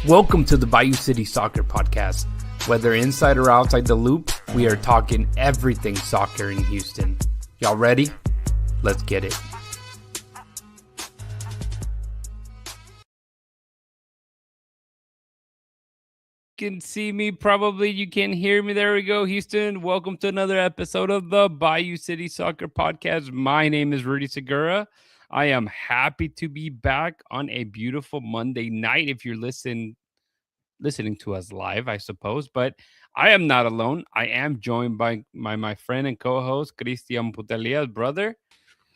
Welcome to the Bayou City Soccer Podcast. Whether inside or outside the loop, we are talking everything soccer in Houston. Y'all ready? Let's get it. You can see me, probably you can hear me. There we go, Houston. Welcome to another episode of the Bayou City Soccer Podcast. My name is Rudy Segura. I am happy to be back on a beautiful Monday night. If you're listening to us live, I suppose, but I am not alone. I am joined by my friend and co-host Cristian Putelia's brother.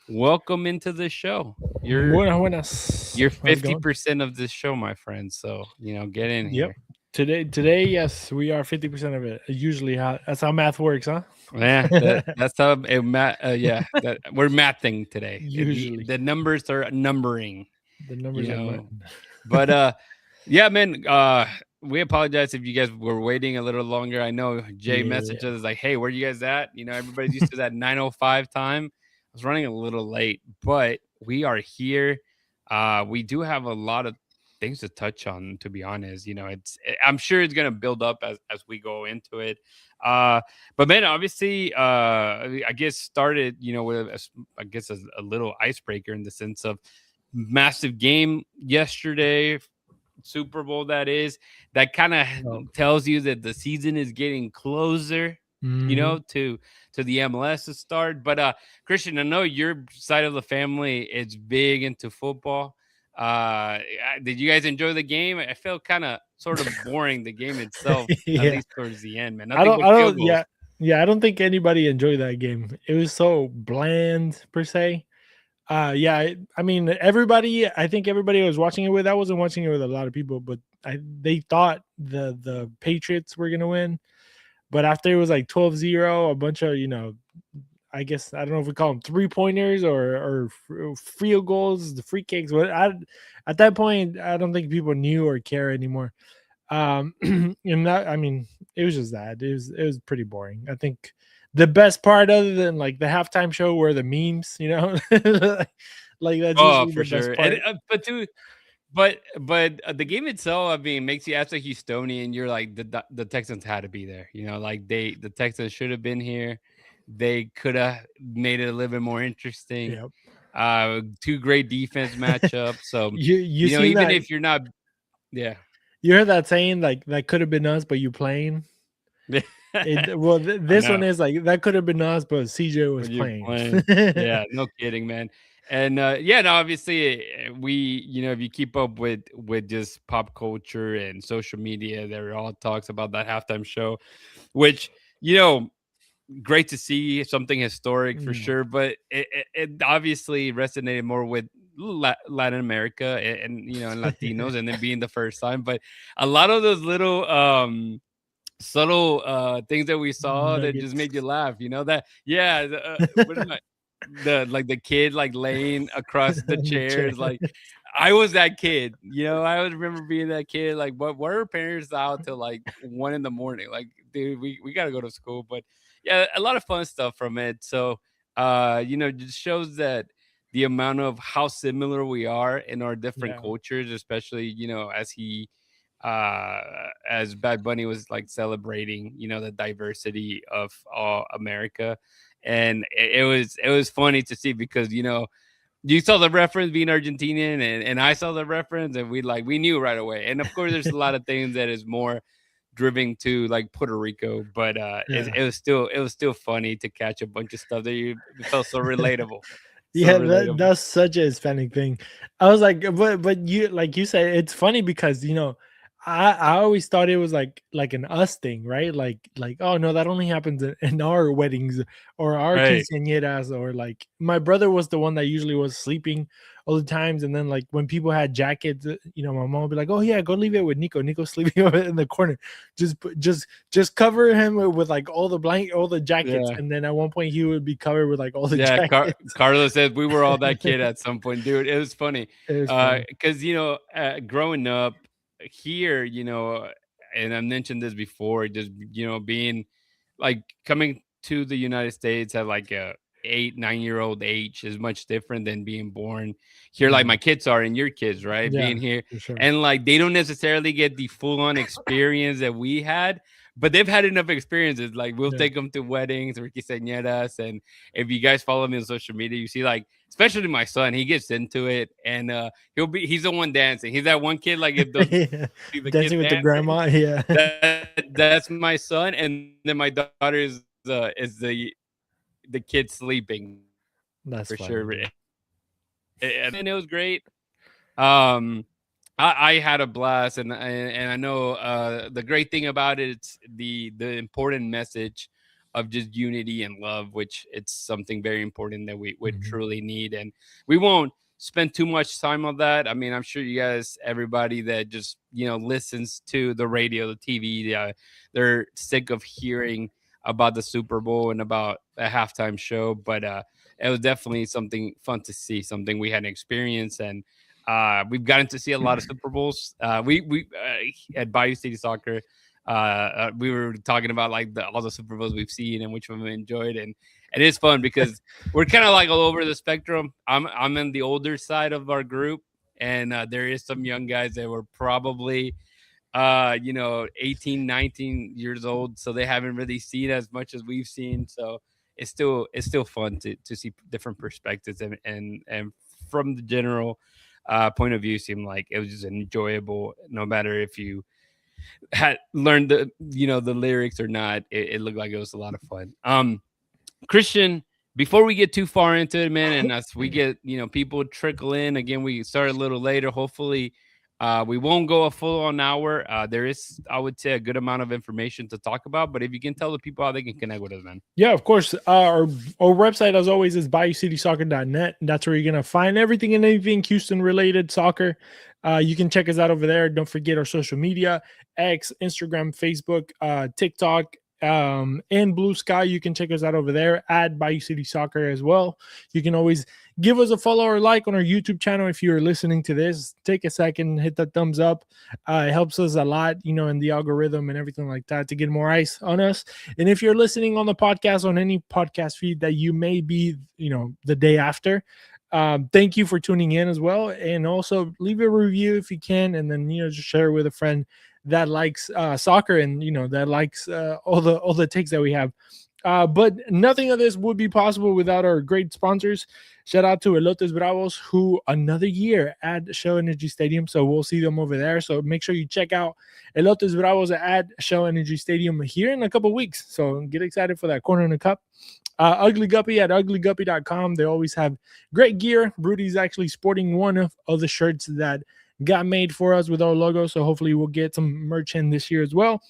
Welcome into the show. You're 50% of this show, my friend. So get in here. Today, yes, we are 50% of it. Usually, that's how math works, huh? Yeah, that's how we're mathing today. Usually, the numbers are numbering. The numbers are but yeah, man. We apologize if you guys were waiting a little longer. I know Jay messaged us like, "Hey, where you guys at?" Everybody's used to that 9:05 time. I was running a little late, but we are here. We do have a lot of things to touch on, to be honest. I'm sure it's gonna build up as we go into it. But man, obviously, I guess started with a little icebreaker in the sense of massive game yesterday, Super Bowl that kind of tells you that the season is getting closer. To the MLS to start. But Christian, I know your side of the family is big into football. Did you guys enjoy the game? I felt kind of sort of boring, the game itself, at least towards the end, man. I don't think anybody enjoyed that game. It was so bland per se. I mean, I think everybody I was watching it with, I wasn't watching it with a lot of people, but they thought the Patriots were going to win. But after it was like 12-0, a bunch of, I guess, I don't know if we call them 3-pointers or field goals, the free kicks. But at that point, I don't think people knew or care anymore. And that, I mean, it was just that. It was pretty boring. I think the best part, other than like the halftime show, were the memes, like that's for sure. But the game itself, I mean, makes you as a Houstonian, you're like the Texans had to be there. Like the Texans should have been here. They could have made it a little bit more interesting. Yep. Two great defense matchups. So if you're not, you heard that saying, like that could have been us, but you playing. This one is like that could have been us, but CJ was playing. Yeah, no kidding, man. And obviously we, if you keep up with just pop culture and social media, there are all talks about that halftime show, which, great to see, something historic for sure. But it obviously resonated more with Latin America and Latinos and then being the first time. But a lot of those little subtle things that we saw that just made you laugh, the kid like laying across the chairs. Like I was that kid, I would remember being that kid. Like, what were parents out till like 1 a.m? Like, dude, we gotta go to school. But yeah, a lot of fun stuff from it. So just shows that the amount of how similar we are in our different cultures, especially as Bad Bunny was like celebrating the diversity of America. And it was funny to see because you saw the reference being Argentinian and I saw the reference and we knew right away. And of course there's a lot of things that is more driven to like Puerto Rico, but it was still funny to catch a bunch of stuff that felt so relatable. That's such a Hispanic thing. I was like, but you, like you said, it's funny because I always thought it was like an us thing, right? Like, oh no, that only happens in our weddings or our quinceañeras, or like my brother was the one that usually was sleeping all the times, and then like when people had jackets, my mom would be like, oh yeah, go leave it with Nico. Nico's sleeping over in the corner. Just cover him with like all the jackets, and then at one point he would be covered with like all the jackets. Carlos said we were all that kid at some point, dude. It was funny because growing up here, and I mentioned this before, just being like coming to the United States at like a 8, 9 year old age is much different than being born here, like my kids are and your kids, right? Yeah, Being here, for sure. and like they don't necessarily get the full on experience that we had, but they've had enough experiences. Like we'll Yeah. take them to weddings or quinceañeras, and if you guys follow me on social media, you see like especially my son, he gets into it, and he's the one dancing. He's that one kid like if those Yeah. see the Dancing kid with the dancing, grandma. Yeah. that's my son, and then my daughter is the kid sleeping for That's sure. funny, dude. And it was great. Um, I had a blast, and I know the great thing about it, it's the important message of just unity and love, which it's something very important that we would Mhm. truly need, and we won't spend too much time on that. I mean, I'm sure you guys, everybody that just listens to the radio, the TV, they're sick of hearing about the Super Bowl and about a halftime show, but it was definitely something fun to see, something we hadn't experienced, and we've gotten to see a lot of Super Bowls. We at Bayou City Soccer, we were talking about like all the Super Bowls we've seen and which one we enjoyed, and it's fun because we're kind of like all over the spectrum. I'm in the older side of our group, and there is some young guys that were probably 18, 19 years old, so they haven't really seen as much as we've seen. So it's still fun to see different perspectives, and from the general point of view, seemed like it was just enjoyable. No matter if you had learned the lyrics or not, it looked like it was a lot of fun. Christian, before we get too far into it, man, and as we get people trickle in again, we start a little later. Hopefully, we won't go a full on hour. There is, I would say, a good amount of information to talk about. But if you can tell the people how they can connect with us, man. Yeah, of course. Our website, as always, is BayouCitySoccer.net. That's where you're going to find everything and anything Houston related soccer. You can check us out over there. Don't forget our social media: X, Instagram, Facebook, TikTok, and Blue Sky. You can check us out over there at Bayou City Soccer as well. You can always give us a follow or like on our YouTube channel. If you're listening to this, take a second, hit that thumbs up. It helps us a lot, in the algorithm and everything like that to get more eyes on us. And if you're listening on the podcast, on any podcast feed that you may be, the day after, thank you for tuning in as well. And also leave a review if you can, and then, just share with a friend that likes soccer and, that likes all the takes that we have. But nothing of this would be possible without our great sponsors. Shout out to Elotes Bravos, who another year at Shell Energy Stadium. So we'll see them over there. So make sure you check out Elotes Bravos at Shell Energy Stadium here in a couple weeks. So get excited for that corner in the cup. Ugly Guppy at uglyguppy.com. They always have great gear. Rudy's actually sporting one of the shirts that got made for us with our logo. So hopefully we'll get some merch in this year as well.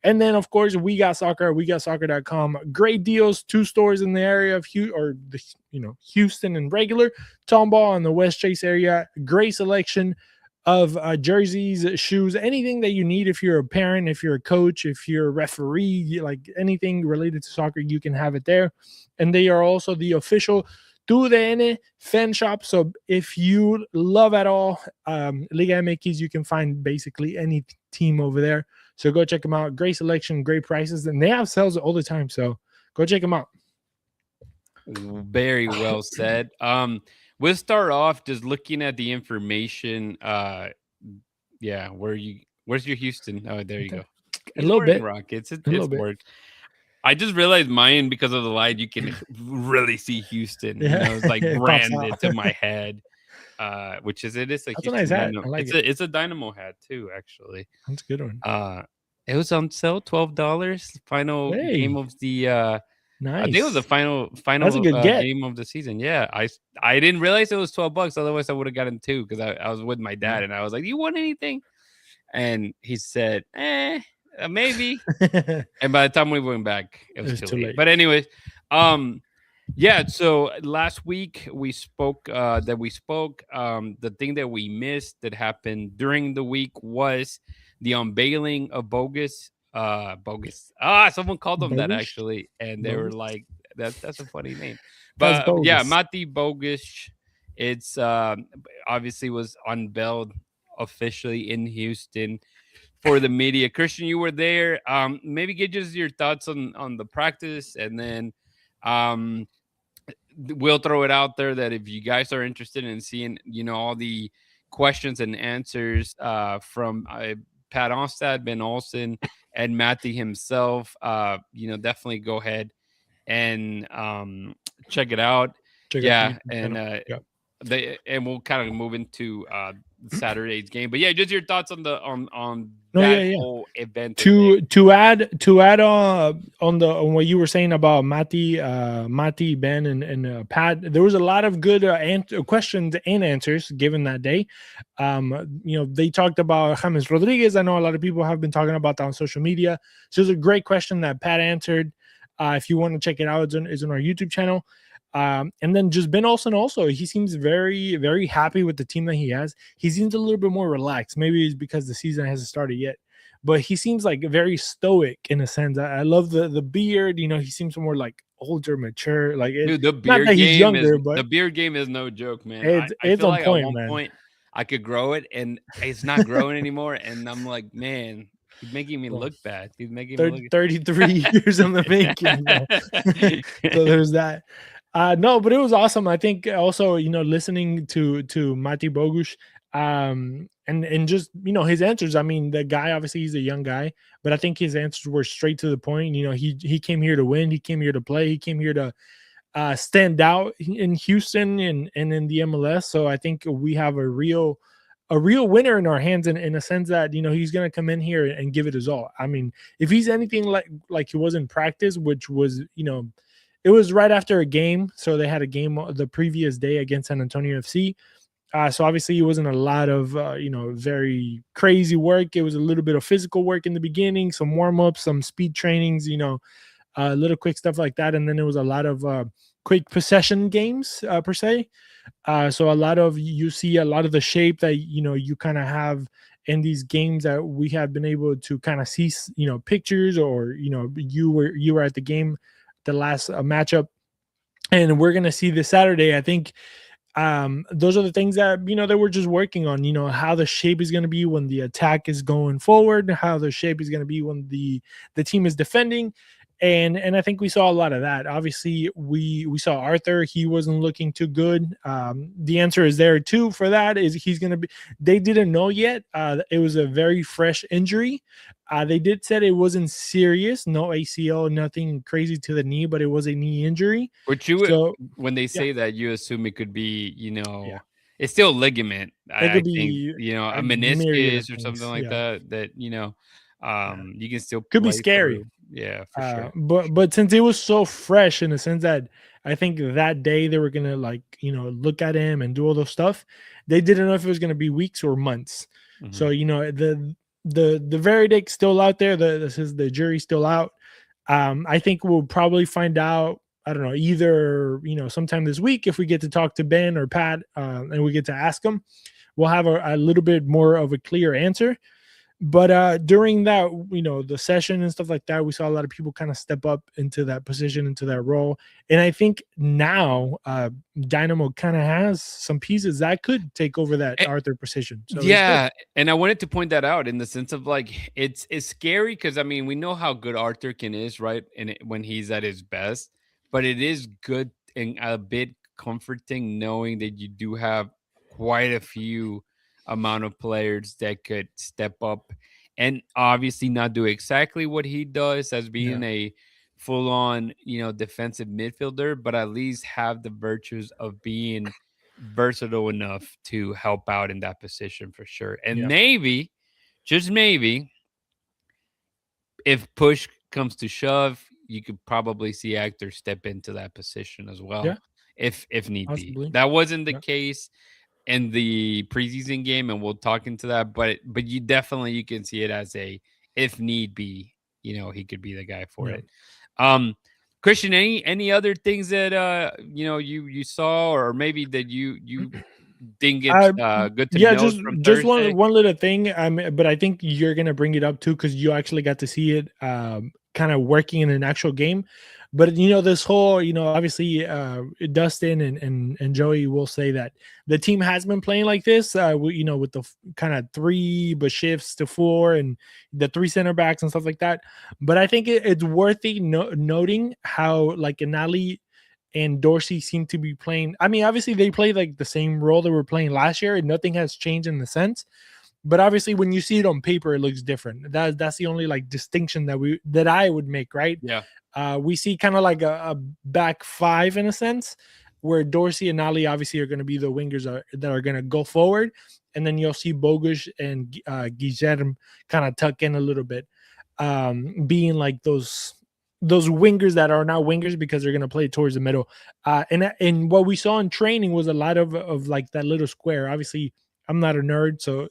And then, of course, WeGotSoccer, WeGotSoccer.com. Great deals. 2 stores in the area of Houston and regular. Tomball in the West Chase area. Great selection of jerseys, shoes, anything that you need. If you're a parent, if you're a coach, if you're a referee, like anything related to soccer, you can have it there. And they are also the official TUDN fan shop. So if you love at all Liga MX, you can find basically any team over there. So go check them out. Great selection, great prices, and they have sales all the time. So go check them out. Very well said. We'll start off just looking at the information. Yeah, where's your Houston? Oh, there you go. A little bit. Rockets. It's little bit. worked. I just realized mine, because of the light, you can really see Houston. Yeah. It's like branded to my head. Which is it is a That's Houston a nice hat. Dynamo. I like It's a Dynamo hat too, actually. That's a good one. It was on sale, $12. Final game of the nice. I think it was the final That's a good get. game of the season. Yeah, I didn't realize it was $12. Otherwise, I would have gotten 2 because I was with my dad and I was like, "Do you want anything?" And he said, maybe. And by the time we went back, it was too late. But anyways, yeah. So last week we spoke. The thing that we missed that happened during the week was the unveiling of Bogusz. Someone called them that actually, and they were like, "That's a funny name." But yeah, Mati Bogusz. It's obviously was unveiled officially in Houston for the media. Christian, you were there. Maybe get just your thoughts on the practice, and then we'll throw it out there that if you guys are interested in seeing, all the questions and answers from Pat Onstad, Ben Olsen, and Mati himself, definitely go ahead and check it out. Check out the Yeah, YouTube and channel. Yeah. and we'll kind of move into Saturday's game. But yeah, just your thoughts on the on No, that yeah. whole event. To add on what you were saying about Mati, Ben, and Pat, there was a lot of good questions and answers given that day. They talked about James Rodriguez. I know a lot of people have been talking about that on social media. So it was a great question that Pat answered. If you want to check it out, it's on our YouTube channel. And then just Ben Olsen also, he seems very, very happy with the team that he has. He seems a little bit more relaxed. Maybe it's because the season hasn't started yet, but he seems like very stoic in a sense. I love the beard. He seems more like older, mature. Like Dude, the not beard that he's game younger, is but the beard game is no joke, man. it's I feel on like point, at one man. point I could grow it, and it's not growing anymore. And I'm like, man, he's making me look bad. He's making me look 33 years in the making. So there's that. No, but it was awesome. I think also, listening to Mati Bogusz, and just his answers. I mean, the guy, obviously he's a young guy, but I think his answers were straight to the point. He came here to win. He came here to play. He came here to stand out in Houston and in the MLS. So I think we have a real winner in our hands in a sense that he's going to come in here and give it his all. I mean, if he's anything like he was in practice, which was it was right after a game, so they had a game the previous day against San Antonio FC. So obviously it wasn't a lot of very crazy work. It was a little bit of physical work in the beginning, some warm-ups, some speed trainings, little quick stuff like that, and then it was a lot of quick possession games per se. So you see a lot of the shape that you kind of have in these games that we have been able to kind of see pictures, or you were at the game, the last matchup, and we're gonna see this Saturday. I think those are the things that that we're just working on. How the shape is going to be when the attack is going forward, how the shape is going to be when the team is defending. And I think we saw a lot of that. Obviously, we saw Arthur. He wasn't looking too good. The answer is there too for that. Is he's going to be? They didn't know yet. It was a very fresh injury. They did said it wasn't serious, no ACL, nothing crazy to the knee, but it was a knee injury. Which when they say that, you assume it could be, it's still ligament. It could be a meniscus or something like that. That you can still could be scary. Through. Yeah, for sure. But since it was so fresh, in the sense that I think that day they were gonna look at him and do all those stuff, they didn't know if it was gonna be weeks or months. Mm-hmm. So the verdict still out there. The jury's still out. I think we'll probably find out. I don't know, either sometime this week if we get to talk to Ben or Pat and we get to ask them, we'll have a little bit more of a clear answer. But during that, the session and stuff like that, we saw a lot of people kind of step up into that position, into that role. And I think now Dynamo kind of has some pieces that could take over that Arthur position. So yeah, and I wanted to point that out in the sense of it's scary because, I mean, we know how good Arthur is, right? And when he's at his best, but it is good and a bit comforting knowing that you do have quite a few amount of players that could step up and obviously not do exactly what he does as being a full-on defensive midfielder, but at least have the virtues of being versatile enough to help out in that position for sure. And maybe, just maybe, if push comes to shove, you could probably see Hector step into that position as well, if need be. That wasn't the case in the preseason game, and we'll talk into that, but you definitely, you can see it as a, if need be, he could be the guy for it. Christian, any other things that you saw, or maybe that you didn't get good to know from just Thursday? one little thing, but I think you're gonna bring it up too because you actually got to see it kind of working in an actual game. But this whole, obviously Dustin and Joey will say that the team has been playing like this, with the kind of 3 but shifts to 4 and the 3 center backs and stuff like that. But I think it's worthy noting how Inali and Dorsey seemed to be playing. I mean, obviously they play like the same role they were playing last year, and nothing has changed in the sense. But obviously, when you see it on paper, it looks different. That's the only like distinction that I would make, right? Yeah. We see kind of like a back five in a sense, where Dorsey and Ali obviously are going to be the wingers that are going to go forward, and then you'll see Bogusz and Guillermo kind of tuck in a little bit, being like those wingers that are now wingers because they're going to play towards the middle. And what we saw in training was a lot of like that little square. Obviously, I'm not a nerd, so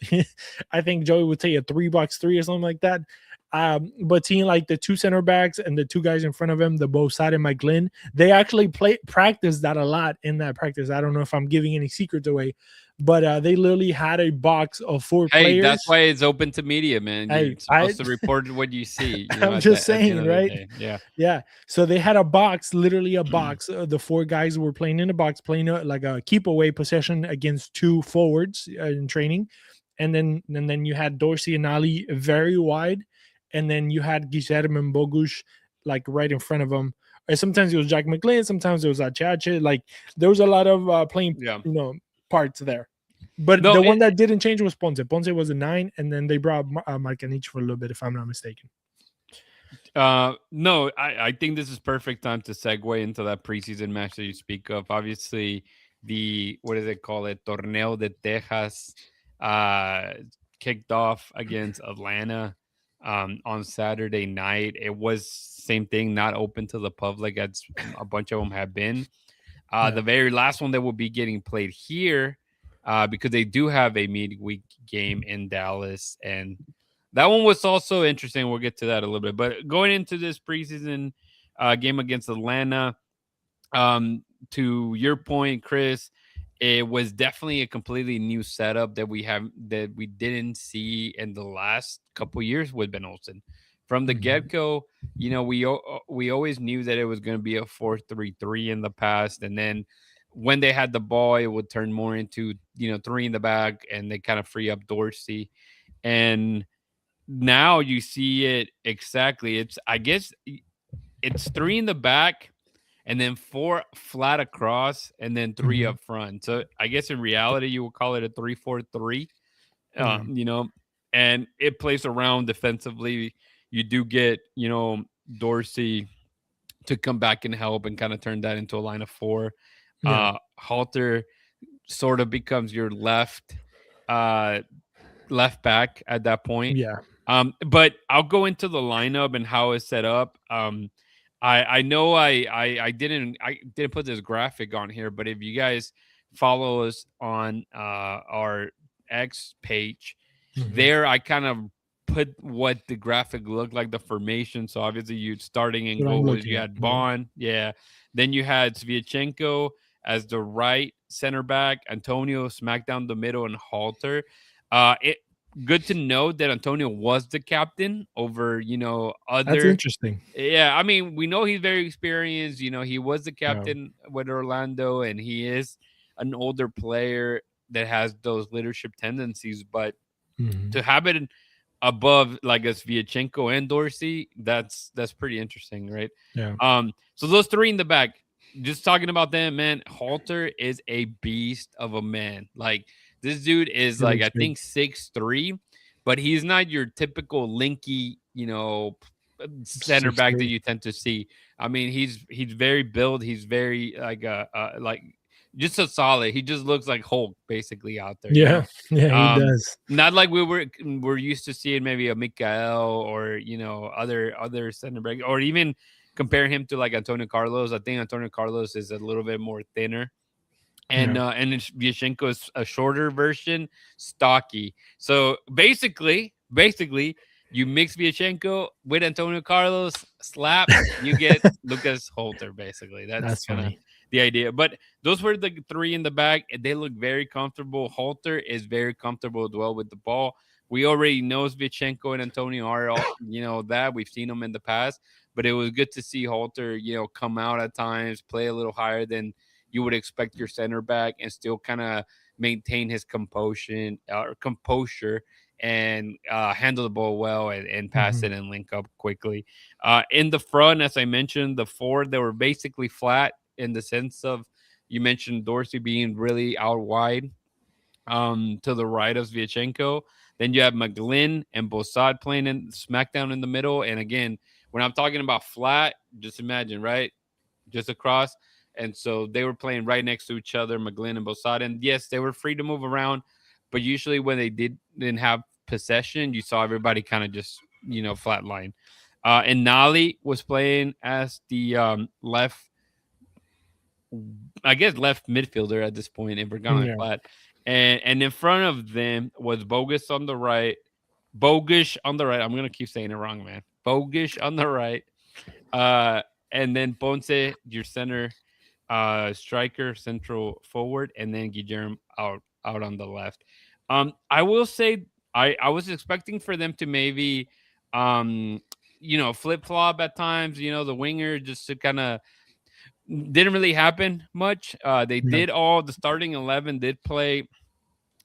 I think Joey would take a 3-box-3 or something like that. But seeing like the two center backs and the two guys in front of him, the Bo Side and Mike Glynn, they actually practice that a lot in that practice. I don't know if I'm giving any secrets away, but they literally had a box of 4 players. That's why it's open to media, man. You're supposed to report what you see. I'm just saying, right? Yeah. So they had a box, literally a box. The 4 guys were playing in a box, playing like a keep away possession against 2 forwards in training, and then you had Dorsey and Ali very wide, and then you had Guillermo and Bogusz like right in front of them. And sometimes it was Jack McLean, sometimes it was Achache. Like there was a lot of playing, parts there. But the one that didn't change was Ponce. Ponce was a 9, and then they brought Marcanich for a little bit, if I'm not mistaken. No, I think this is perfect time to segue into that preseason match that you speak of. Obviously, the what do they call it? Torneo de Texas kicked off against Atlanta on Saturday night. It was same thing, not open to the public as a bunch of them have been. The very last one that will be getting played here, because they do have a midweek game in Dallas, and that one was also interesting. We'll get to that a little bit. But going into this preseason game against Atlanta, to your point, Chris, it was definitely a completely new setup that we didn't see in the last couple years with Ben Olsen. From the get-go, we always knew that it was going to be a 4-3-3 in the past, and then when they had the ball, it would turn more into 3 in the back, and they kind of free up Dorsey. And now you see it exactly. I guess it's 3 in the back, and then 4 flat across, and then 3 up front. So I guess in reality, you would call it a 3-4-3. And it plays around defensively. You do get, Dorsey to come back and help and kind of turn that into a line of 4. Halter sort of becomes your left back at that point. But I'll go into the lineup and how it's set up. I know I didn't put this graphic on here, but if you guys follow us on our X page, there I kind of put what the graphic looked like, the formation. So obviously you starting in goal, you had Bond, then you had Sviatchenko as the right center back, Antonio smack down the middle, and Halter. Good to know that Antonio was the captain over, other. That's interesting. Yeah, I mean, we know he's very experienced. He was the captain with Orlando, and he is an older player that has those leadership tendencies. But to have it above like a Sviatchenko and Dorsey, that's pretty interesting, right? So those 3 in the back, just talking about them, man. Halter is a beast of a man. Like, this dude is like, I think 6'3", but he's not your typical linky, center back that you tend to see. I mean, he's very built. He's very like just so solid. He just looks like Hulk basically out there. He does. Not like we're used to seeing maybe a Mikael or other center back, or even compare him to like Antonio Carlos. I think Antonio Carlos is a little bit more thinner. And Sviatchenko is a shorter version, stocky. So basically, you mix Sviatchenko with Antonio Carlos, slap, you get Lucas Halter. Basically, that's kind of the idea. But those were the 3 in the back. They look very comfortable. Halter is very comfortable as well with the ball. We already know Sviatchenko and Antonio are all, that we've seen them in the past. But it was good to see Halter, come out at times, play a little higher than you would expect your center back, and still kind of maintain his composure and handle the ball well and pass it and link up quickly. In the front, as I mentioned, the 4, they were basically flat in the sense of you mentioned Dorsey being really out wide to the right of Sviatchenko. Then you have McGlynn and Bossad playing in smackdown in the middle. And again, when I'm talking about flat, just imagine, right? Just across. And so they were playing right next to each other, McGlynn and Bossad. And yes, they were free to move around, but usually when they didn't have possession, you saw everybody kind of just, flat line. And Nali was playing as the left, I guess, left midfielder at this point, and Bergano flat. And in front of them was Bogusz on the right. Bogusz on the right. I'm gonna keep saying it wrong, man. Bogusz on the right. And then Ponce, your center striker, central forward, and then Guillermo out on the left. I will say I was expecting for them to maybe flip flop at times, the winger just to kind of didn't really happen much. They did the starting 11 did play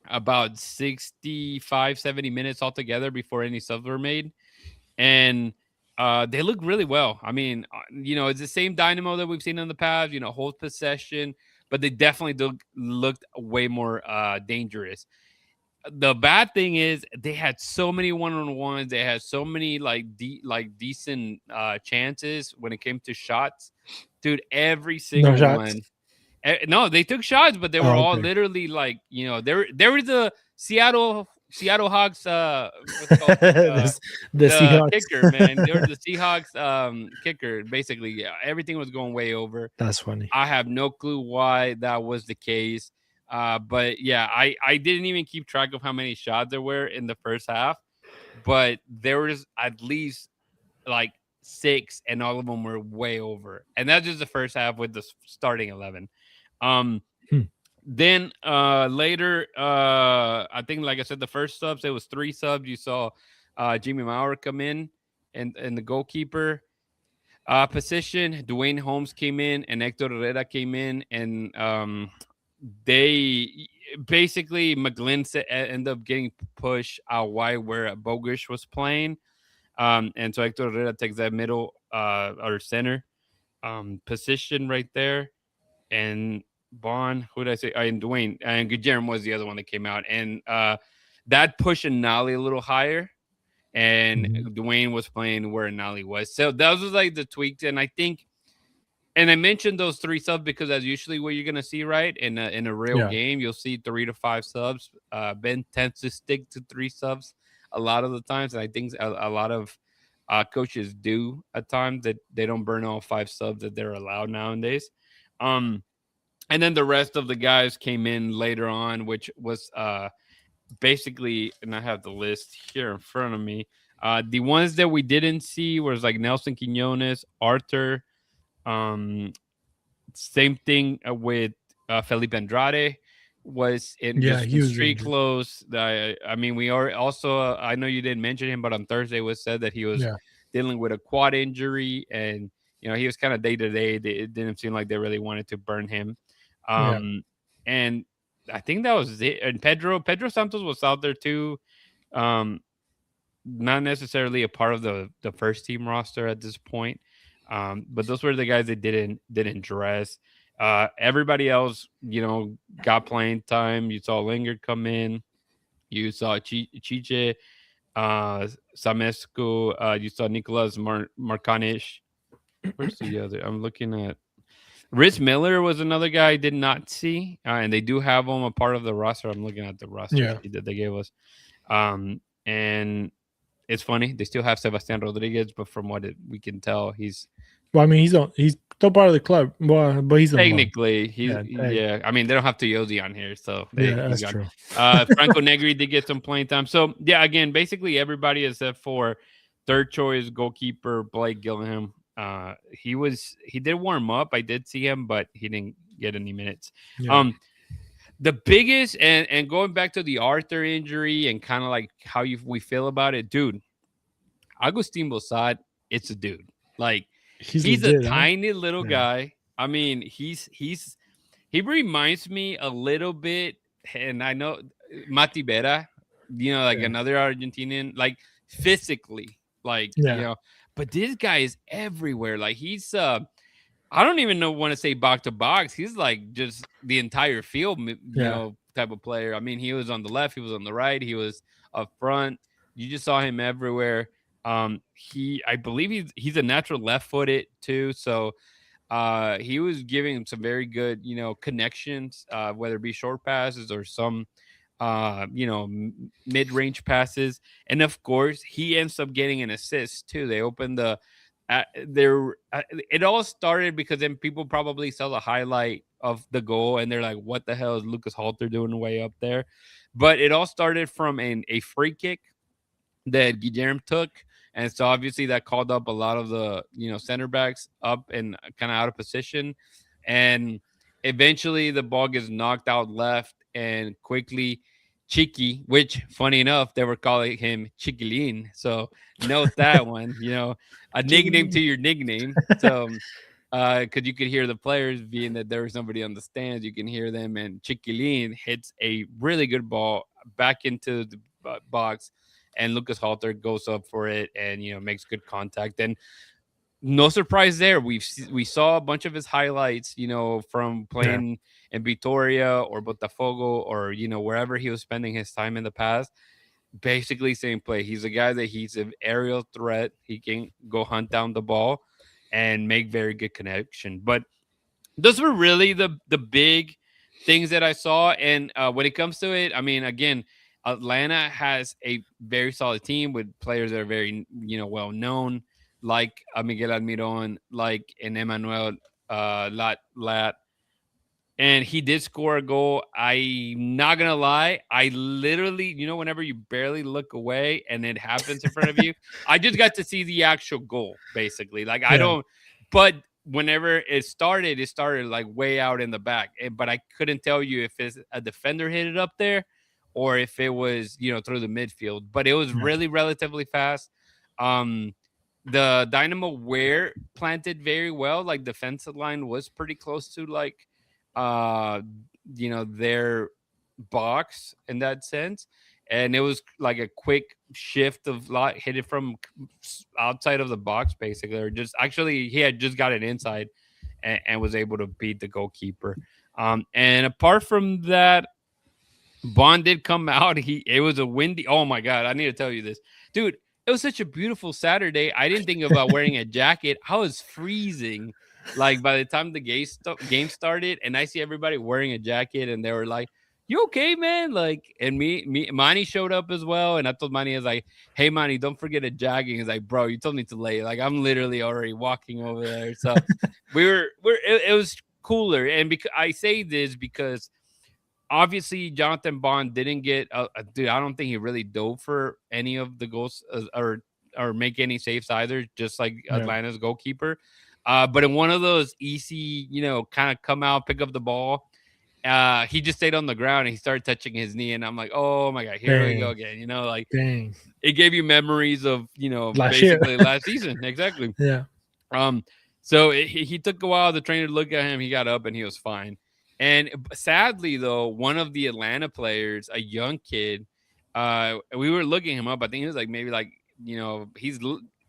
about 65, 70 minutes altogether before any subs were made. And they look really well. I mean, it's the same Dynamo that we've seen in the past, hold possession, but they definitely looked way more dangerous. The bad thing is they had so many one-on-ones. They had so many decent chances when it came to shots. Dude, every single one. No, they took shots, but they were all literally they were the Seattle Hawks the Seahawks kicker, man. They were the Seahawks kicker. Basically, everything was going way over. That's funny. I have no clue why that was the case. But yeah, I didn't even keep track of how many shots there were in the first half, but there was at least 6, and all of them were way over. And that's just the first half with the starting 11. Then later, I think, like I said, the first subs, it was 3 subs. You saw Jimmy Maurer come in and the goalkeeper position. Dwayne Holmes came in and Hector Herrera came in, and they basically McGlynn ended up getting pushed out wide where Bogusz was playing. And so Hector Herrera takes that middle or center position right there. And Bond, who did I say? And Dwayne and Guillermo was the other one that came out. And that pushed Nali a little higher. And Dwayne was playing where Nali was. So those was the tweaks. And I think, and I mentioned those 3 subs because that's usually what you're gonna see, right? In a real game, you'll see 3 to 5 subs. Ben tends to stick to 3 subs a lot of the times, and I think a lot of coaches do at times that they don't burn all 5 subs that they're allowed nowadays. And then the rest of the guys came in later on, which was basically, and I have the list here in front of me. The ones that we didn't see was Nelson Quinones, Arthur. Same thing with Felipe Andrade was in street clothes. I mean, we are also, I know you didn't mention him, but on Thursday was said that he was dealing with a quad injury, and he was kind of day to day. It didn't seem like they really wanted to burn him. And I think that was it. And Pedro Santos was out there too. Not necessarily a part of the first team roster at this point. But those were the guys that didn't dress. Everybody else, got playing time. You saw Lingard come in. You saw Chiche, Samescu. You saw Nicolas Markanic. Where's the other? I'm looking at. Rhys Miller was another guy I did not see, and they do have him a part of the roster. I'm looking at the roster that they gave us, and it's funny they still have Sebastian Rodriguez, but from what we can tell, he's. Well, I mean, he's still part of the club, but he's technically I mean, they don't have Toyosi on here, so that's true. Franco Negri did get some playing time. So yeah, again, basically everybody except for third choice goalkeeper Blake Gillingham. He did warm up. I did see him, but he didn't get any minutes. The biggest and going back to the Arthur injury and kind of how we feel about it, dude. Agustin Bossad, it's a dude. He's a tiny little guy. I mean, he reminds me a little bit, and I know Mati Bogusz, another Argentinian, physically, but this guy is everywhere. He's I don't even want to say box to box. He's like just the entire field, Yeah. type of player. I mean, he was on the left, he was on the right, he was up front. You just saw him everywhere. I believe he's a natural left-footed too, so he was giving some very good, connections, whether it be short passes or some, mid-range passes. And of course, he ends up getting an assist too. They opened there. It all started because then people probably saw the highlight of the goal and they're like, "What the hell is Lucas Halter doing way up there?" But it all started from a free kick that Guillermo took. And so obviously that called up a lot of the, center backs up and kind of out of position. And eventually the ball gets knocked out left and quickly Chiqui, which funny enough, they were calling him Chiquilin. So note that one, a nickname to your nickname. So because you could hear the players, being that there was somebody on the stands, you can hear them. And Chiquilin hits a really good ball back into the box, and Lucas Halter goes up for it and makes good contact. And no surprise there. We saw a bunch of his highlights, from Yeah. playing in Vitoria or Botafogo or wherever he was spending his time in the past. Basically same play. He's a guy that he's an aerial threat. He can go hunt down the ball and make very good connection. But those were really the big things that I saw. And when it comes to it, I mean, again, Atlanta has a very solid team with players that are very well known, like Miguel Almiron, like an Emmanuel Lat, and he did score a goal. I'm not gonna lie, I literally, whenever you barely look away and it happens in front of you, I just got to see the actual goal, basically. Like I Yeah. don't, but whenever it started like way out in the back. But I couldn't tell you if it's a defender hit it up there or if it was, through the midfield. But it was Yeah. really relatively fast. Um, the Dynamo were planted very well. Like defensive line was pretty close to like uh their box in that sense, and it was like a quick shift of lot hit it from outside of the box basically, or just actually he had just got it inside and was able to beat the goalkeeper. And apart from that, Bond did come out. It was a windy. Oh my god, I need to tell you this, dude. It was such a beautiful Saturday. I didn't think about wearing a jacket. I was freezing. Like by the time the game started, and I see everybody wearing a jacket, and they were like, "You okay, man?" Like, and Manny showed up as well, and I told Manny, I was like, "Hey, Manny, don't forget a jacket." He's like, "Bro, you told me to lay." Like, I'm literally already walking over there. So it was cooler, and because I say this because obviously Jonathan Bond didn't get dude, I don't think he really dove for any of the goals, or make any saves either, just like Yeah. Atlanta's goalkeeper. But in one of those easy, kind of come out, pick up the ball, he just stayed on the ground and he started touching his knee, and I'm like, oh my god, here we go Dang. again. Like Dang. it gave you memories of Last year. basically last season. Exactly. Yeah. So he took a while. The trainer to look at him. He got up and he was fine. And sadly, though, one of the Atlanta players, a young kid, we were looking him up. I think he was like maybe like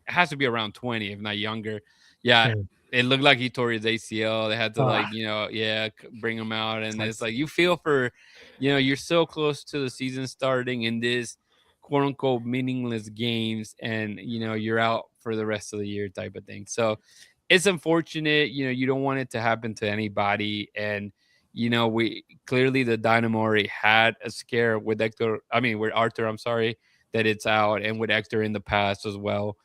has to be around 20, if not younger. Yeah, Dang. it looked like he tore his ACL. They had to Ah, bring him out, and sucks. it's like you feel for, you're so close to the season starting in this quote unquote meaningless games, and you're out for the rest of the year type of thing. So it's unfortunate. You don't want it to happen to anybody, and we clearly the Dynamo already had a scare with with Arthur. I'm sorry that it's out, and with Hector in the past as well.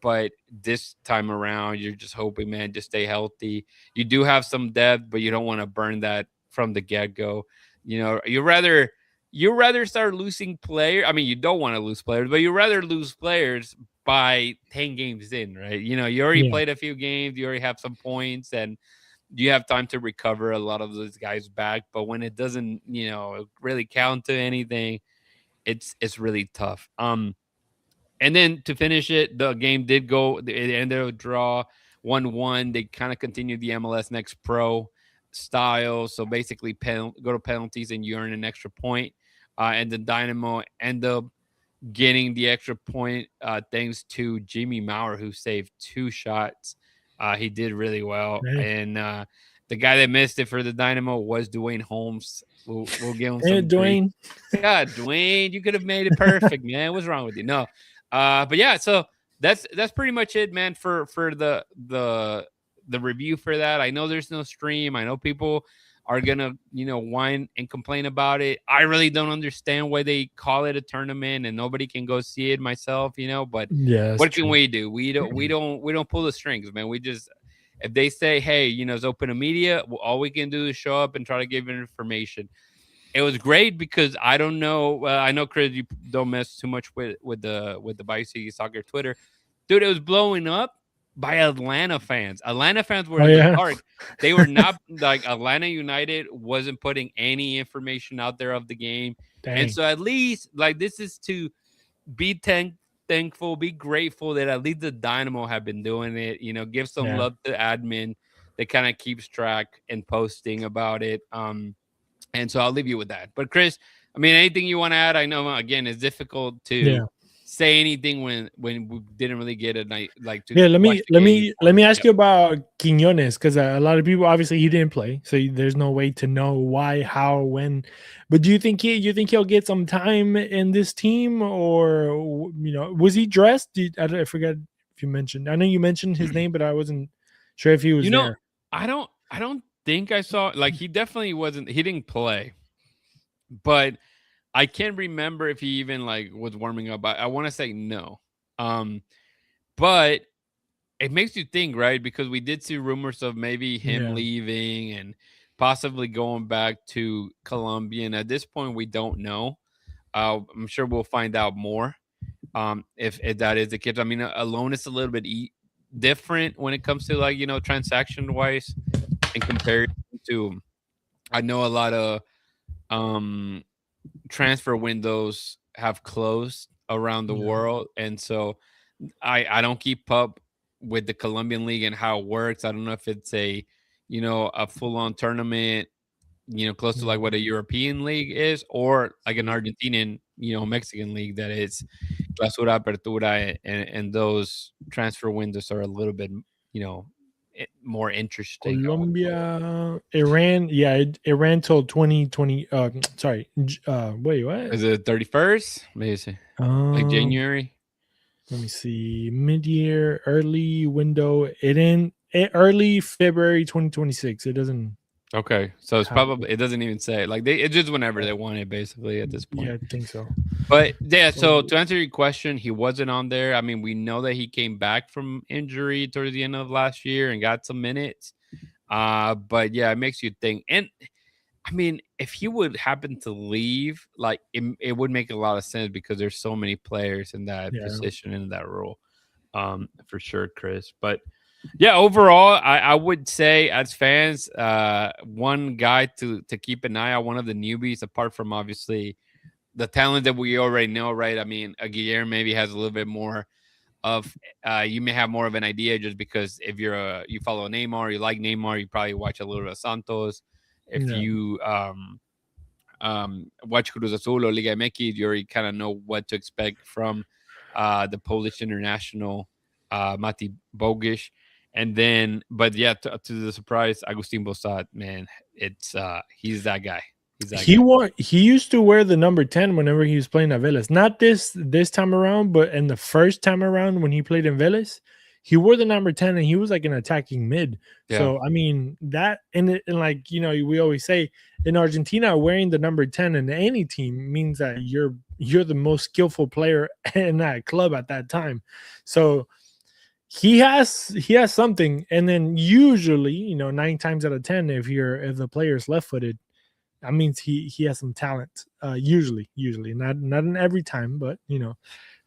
But this time around, you're just hoping, man, just stay healthy. You do have some depth, but you don't want to burn that from the get go. You rather start losing players. I mean, you don't want to lose players, but you rather lose players by 10 games in, right? You already Yeah. played a few games, you already have some points, and you have time to recover a lot of those guys back. But when it doesn't, really count to anything, it's really tough. And then to finish it, the game did go. It ended a draw, 1-1. They kind of continued the MLS Next Pro style. So basically, go to penalties and you earn an extra point. And the Dynamo end up getting the extra point thanks to Jimmy Maurer, who saved 2 shots He did really well, Hey, and the guy that missed it for the Dynamo was Dwayne Holmes. We'll give him hey, some grief. Dwayne. Yeah, Dwayne, you could have made it perfect, man. What's wrong with you? No, but yeah, so that's pretty much it, man. For the review for that. I know there's no stream. I know people are gonna whine and complain about it. I really don't understand why they call it a tournament and nobody can go see it myself. But Yeah, that's what can true. we do? We don't pull the strings, man. We just if they say, hey, it's open to media, all we can do is show up and try to give information. It was great because I don't know. I know, Chris, you don't mess too much with the Bayou City Soccer Twitter, dude. It was blowing up by Atlanta fans. Atlanta fans were Oh in the yeah, park. They were not like Atlanta United wasn't putting any information out there of the game, and dang. so at least like this is to be thankful, be grateful that at least the Dynamo have been doing it. Give some Yeah. love to admin that kind of keeps track and posting about it. And so I'll leave you with that. But Chris, I mean, anything you want to add? I know again it's difficult to Yeah. say anything when we didn't really get a night like to Yeah, let watch me the let game. me let me ask Yep. you about Quiñones because a lot of people obviously he didn't play, so there's no way to know why, how, when. But do you think he'll get some time in this team, or was he dressed? I forget if you mentioned. I know you mentioned his name, but I wasn't sure if he was You know, there. I don't think I saw like he definitely wasn't. He didn't play, but I can't remember if he even like was warming up. I want to say no. Um, but it makes you think, right? Because we did see rumors of maybe him Yeah, leaving and possibly going back to Colombia. And at this point, we don't know. I'm sure we'll find out more if that is the case. I mean, alone is a little bit different when it comes to like transaction wise in comparison to. I know a lot of um transfer windows have closed around the yeah. world, and so I don't keep up with the Colombian league and how it works. I don't know if it's a full on tournament, close to like what a Mm. European league is, or like an Argentinian, Mexican league that is Clausura, Apertura, and those transfer windows are a little bit, more interesting. Colombia, Iran. Yeah, it ran till 2020. Sorry. Wait, what? Is it 31st? Maybe see. Like Um, January. Let me see. Mid-year, early window. Early February 2026. It doesn't Okay, so it's have. probably it doesn't even say like it's just whenever they want it basically at this Yeah, point. I think so. But yeah, so So to answer your question, he wasn't on there. I mean, we know that he came back from injury towards the end of last year and got some minutes. But yeah, it makes you think. And I mean, if he would happen to leave, like it would make a lot of sense because there's so many players in that yeah, position in that role. For sure, Chris. But yeah, overall, I would say as fans, one guy to keep an eye on, one of the newbies, apart from obviously the talent that we already know, right? I mean, Guillermo maybe has a little bit more of you may have more of an idea just because if you follow Neymar, you like Neymar, you probably watch a little of Santos. If yeah. you watch Cruz Azul or Liga MX, you already kind of know what to expect from the Polish international Mati Bogusz. And then, but yeah, to the surprise, Agustin Bosat, man, it's he's that guy. He's that guy. He used to wear the number 10 whenever he was playing at Vélez. Not this time around, but in the first time around when he played in Vélez, he wore the number 10 and he was like an attacking mid. Yeah. So I mean that and like we always say in Argentina, wearing the number 10 in any team means that you're the most skillful player in that club at that time. So he has something, and then usually 9 times out of 10 if the player's left-footed, that means he has some talent. Usually not in every time, but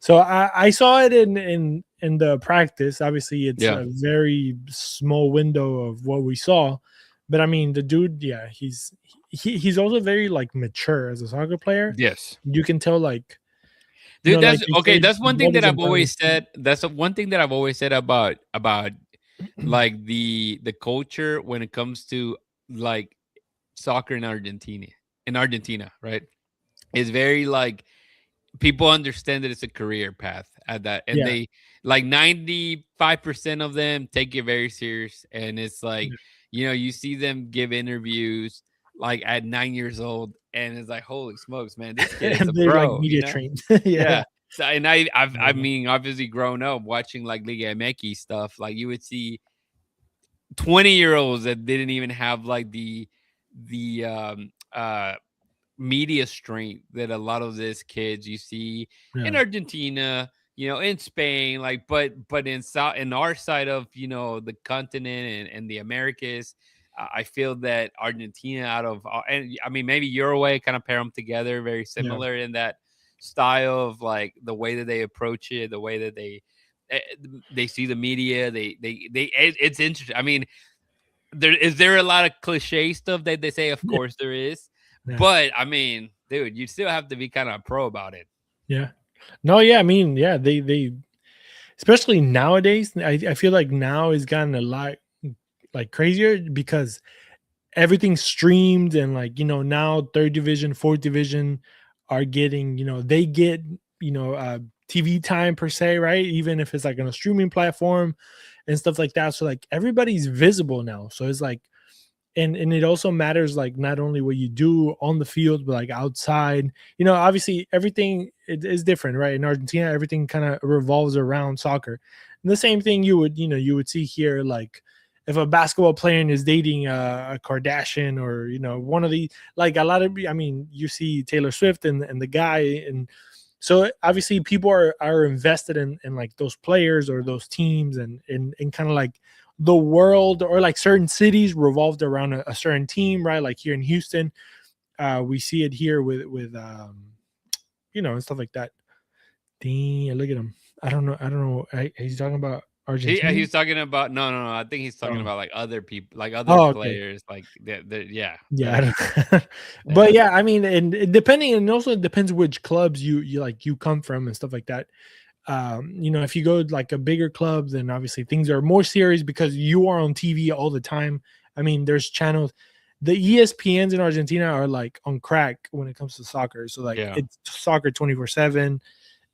so I saw it in the practice. Obviously it's Yeah. a very small window of what we saw, but I mean the dude, yeah, he's also very like mature as a soccer player. Yes. You can tell, like Dude, like that's they okay. say, That's one thing what that is I've important. always said. That's one thing that I've always said about like the culture when it comes to like soccer in Argentina, right? It's very like people understand that it's a career path at that, and Yeah. they like 95% of them take it very serious, and it's like, you see them give interviews like at 9 years old, and it's like, holy smokes, man, this kid is a And they're like pro, media trained. yeah. Yeah. So, and I Yeah. mean, obviously, grown up watching like Liga MX stuff, like you would see 20-year-olds that didn't even have like the media strength that a lot of these kids you see in Yeah. Argentina, in Spain, like, but in our side of the continent and the Americas, I feel that Argentina out of and I mean maybe Uruguay kind of pair them together, very Yeah. similar in that style of like the way that they approach it, the way that eh, they see the media, it's interesting. I mean, there a lot of cliche stuff that they say? Of Yeah. course there is. Yeah. But I mean, dude, you still have to be kind of pro about it. Yeah. No, yeah, I mean, yeah, they especially nowadays, I feel like now has gotten a lot like crazier because everything's streamed and like, now third division, fourth division are getting, they get, TV time per se, right? Even if it's like on a streaming platform and stuff like that. So like everybody's visible now. So it's like, and it also matters like not only what you do on the field but like outside, obviously everything is different, right? In Argentina everything kind of revolves around soccer, and the same thing you would see here, like if a basketball player is dating a Kardashian, or one of the, like a lot of, I mean, you see Taylor Swift and the guy, and so obviously people are invested in like those players or those teams, and kind of like the world or like certain cities revolved around a certain team, right? Like here in Houston, we see it here with and stuff like that. Damn, look at him. I don't know. He's talking about Argentina. He's talking about no. I think he's talking Oh, about like other people, like other oh, okay. players, like yeah, Yeah, I that, don't yeah, but yeah, I mean, and depending, and also it depends which clubs you come from and stuff like that. If you go to like a bigger club, then obviously things are more serious because you are on TV all the time. I mean, there's channels. The ESPNs in Argentina are like on crack when it comes to soccer. So like yeah. it's soccer 24/7,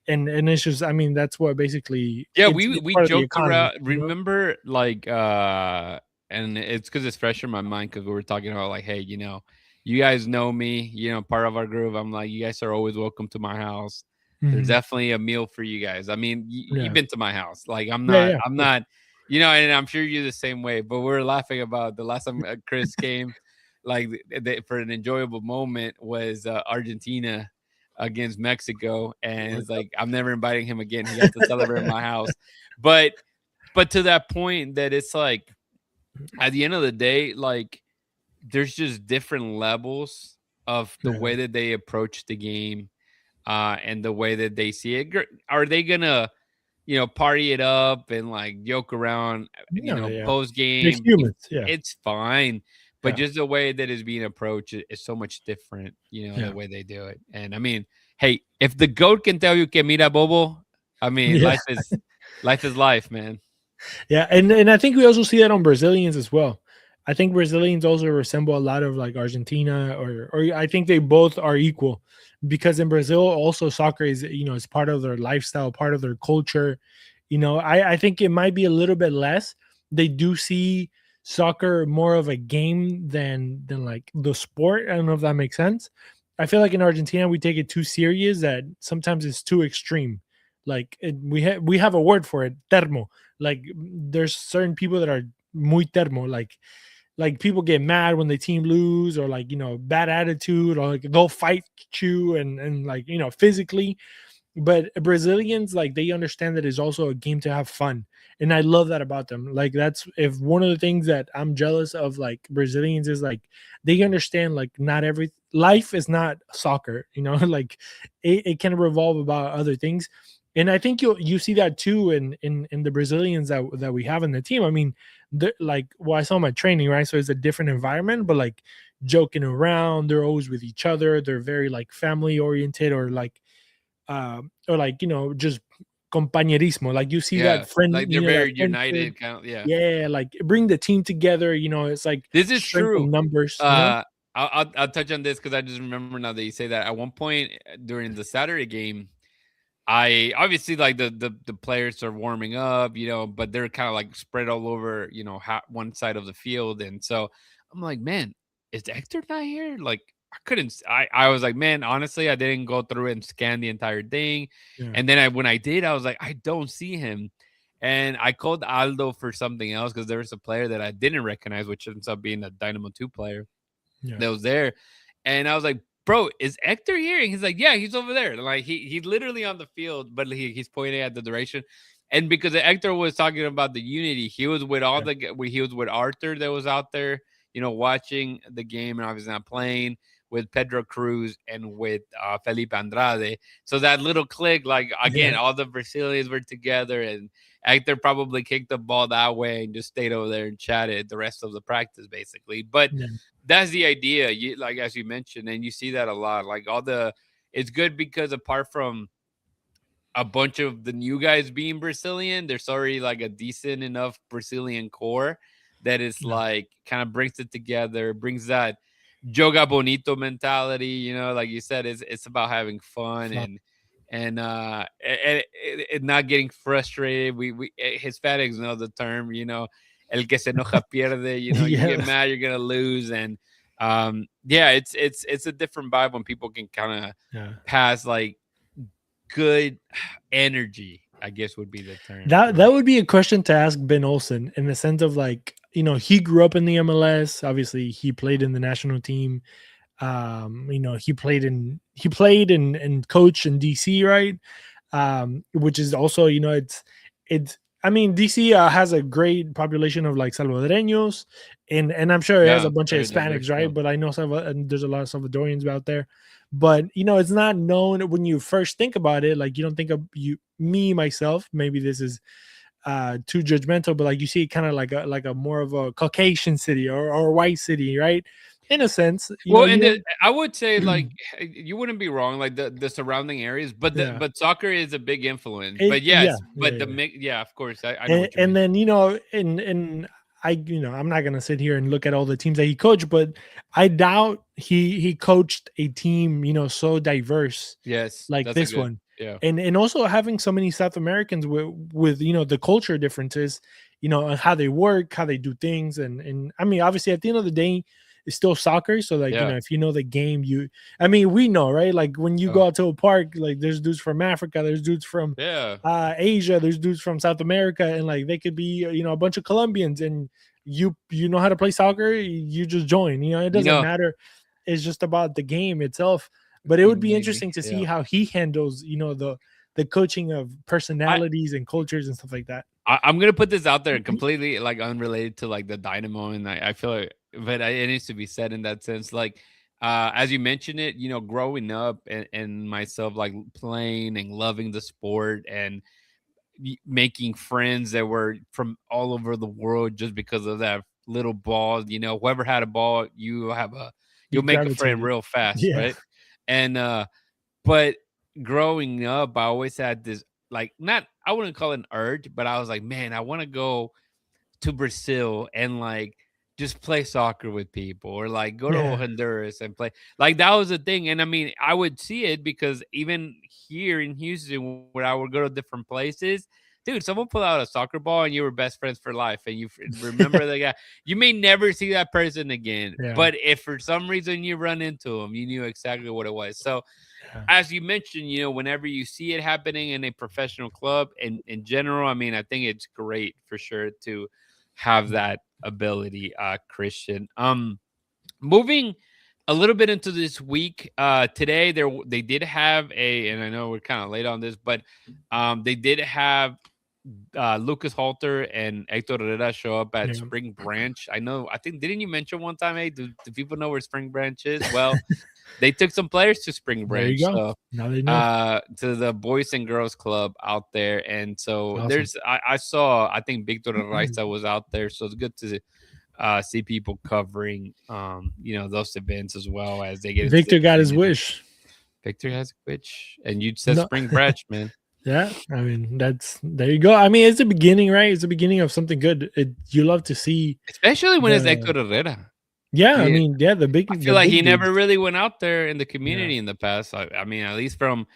and it's just, I mean, that's what basically Yeah, it's we part of the joked economy. around. Remember, like, and it's because it's fresh in my mind because we were talking about like, hey, you guys know me, part of our group. I'm like, you guys are always welcome to my house. There's Mhm. definitely a meal for you guys. I mean, you've Yeah, been to my house. Like, yeah, yeah, I'm yeah. not, and I'm sure you're the same way. But we're laughing about the last time Chris came, like for an enjoyable moment was Argentina against Mexico, and World it's Cup. like I'm never inviting him again. He has to celebrate in my house. But to that point that it's like at the end of the day, like there's just different levels of the Yeah, way that they approach the game, and the way that they see it. Are they gonna, party it up and like joke around, no, yeah. post They're game? humans. Yeah, It's fine. But yeah, just the way that is being approached is so much different, the yeah, way they do it. And I mean, hey, if the goat can tell you que mira bobo, I mean, yeah. life is life, man. Yeah, and I think we also see that on Brazilians as well. I think Brazilians also resemble a lot of like Argentina, or I think they both are equal, because in Brazil also soccer is, it's part of their lifestyle, part of their culture. I think it might be a little bit less. They do see soccer more of a game than like the sport. I don't know if that makes sense. I feel like in Argentina we take it too serious, that sometimes it's too extreme. Like we have a word for it, termo. Like there's certain people that are muy termo, like people get mad when the team lose, or like, bad attitude, or like they'll fight you and like, physically. But Brazilians, like, they understand that it's also a game to have fun, and I love that about them. Like that's, if one of the things that I'm jealous of like Brazilians is like they understand like not every life is not soccer, like it can revolve about other things. And I think you see that too in the Brazilians that we have in the team. I mean, like, well, I saw my training, right? So it's a different environment, but like joking around, they're always with each other. They're very like family oriented, or like, just compañerismo. Like you see Yeah, that friend, like they're that very friendship. united, kind of. Yeah, Yeah, like bring the team together. It's like this is strength true. in numbers. I'll touch on this because I just remember now that you say that. At one point during the Saturday game, I obviously like the players are warming up, but they're kind of like spread all over, one side of the field, and so I'm like, man, is Hector not here? Like, I was like, man, honestly, I didn't go through and scan the entire thing, Yeah. and then when I did, I was like, I don't see him, and I called Aldo for something else because there was a player that I didn't recognize, which ends up being a Dynamo 2 player Yeah. that was there, and I was like, bro, is Hector here? And he's like, yeah, he's over there. Like he's literally on the field, but he's pointing at the direction. And because Hector was talking about the unity, he was with Yeah. he was with Arthur that was out there, watching the game and obviously not playing, with Pedro Cruz and with Felipe Andrade. So that little click, like again, Yeah. all the Brazilians were together, and Hector probably kicked the ball that way and just stayed over there and chatted the rest of the practice, basically. But Yeah. that's the idea. You like, as you mentioned, and you see that a lot. Like it's good because apart from a bunch of the new guys being Brazilian, there's already like a decent enough Brazilian core that is Yeah. like kind of brings it together, brings that joga bonito mentality. Like you said, it's about having fun and not getting frustrated. We Hispanics know the term. El que se enoja pierde. You get Yeah. mad, you're gonna lose, and yeah, it's a different vibe when people can kind of Yeah. pass like good energy, I guess would be the term. That would be a question to ask Ben Olsen, in the sense of, like, he grew up in the MLS. Obviously, he played in the national team. He played and coached in DC, right? Which is also, it's I mean, DC has a great population of like Salvadoreños, and I'm sure it has Yeah, a bunch of very diverse. Hispanics, right? But I know and there's a lot of Salvadorians out there. But it's not known when you first think about it. Like, you don't think of myself. Maybe this is too judgmental, but like, you see it kind of like a more of a Caucasian city or white city, right? In a sense, Well, you and don't. I would say, like, you wouldn't be wrong, like the surrounding areas, but Yeah. but soccer is a big influence. Yeah, But yes, yeah, but yeah. yeah, of course, I know and, what you mean. and then and I'm not gonna sit here and look at all the teams that he coached, but I doubt he coached a team so diverse Yes, like that's a this good, one. yeah. And also having so many South Americans with the culture differences, and how they work, how they do things, and I mean, obviously at the end of the day, it's still soccer. So, like, Yeah. if you know the game, I mean, we know, right? Like, when you go out to a park, like, there's dudes from Africa, there's dudes from Yeah. Asia, there's dudes from South America, and like, they could be a bunch of Colombians, and you know how to play soccer, you just join. It doesn't matter. It's just about the game itself. But it would be interesting to see how he handles the coaching of personalities and cultures and stuff like that. I'm gonna put this out there completely like unrelated to like the Dynamo, and I feel like, but it needs to be said in that sense. Like, as you mentioned it, growing up and myself like playing and loving the sport and making friends that were from all over the world just because of that little ball. Whoever had a ball, You you'll make a friend gravitated. real fast, Yeah. right? And but growing up, I always had this, like, not, I wouldn't call it an urge, but I was like, man, I want to go to Brazil and like just play soccer with people, or like go to Yeah. Honduras and play. Like, that was the thing. And I mean, I would see it because even here in Houston, where I would go to different places, dude, someone pull out a soccer ball and you were best friends for life, and you remember the guy. You may never see that person again, Yeah. but if for some reason you run into him, you knew exactly what it was. So, Yeah. as you mentioned, whenever you see it happening in a professional club, and in general, I mean, I think it's great for sure to have that ability, Christian. Moving a little bit into this week, today they did have and I know we're kind of late on this, but they did have Lucas Halter and Hector Herrera show up at Spring Branch. I think, didn't you mention one time, hey, do people know where Spring Branch is? Well, they took some players to Spring Branch. There you go. So, now they know. to the Boys and Girls Club out there. And so Awesome. I saw, I think Victor Araiza was out there. So it's good to see people covering, those events as well as they get. Victor got his wish. Victor has a wish. And you said Spring Branch, man. Yeah, I mean, there you go. I mean, it's the beginning, right? It's the beginning of something good. You love to see, especially when it's Hector Herrera. Yeah, I mean, yeah, I feel like he never really went out there in the community in the past. I mean, at least from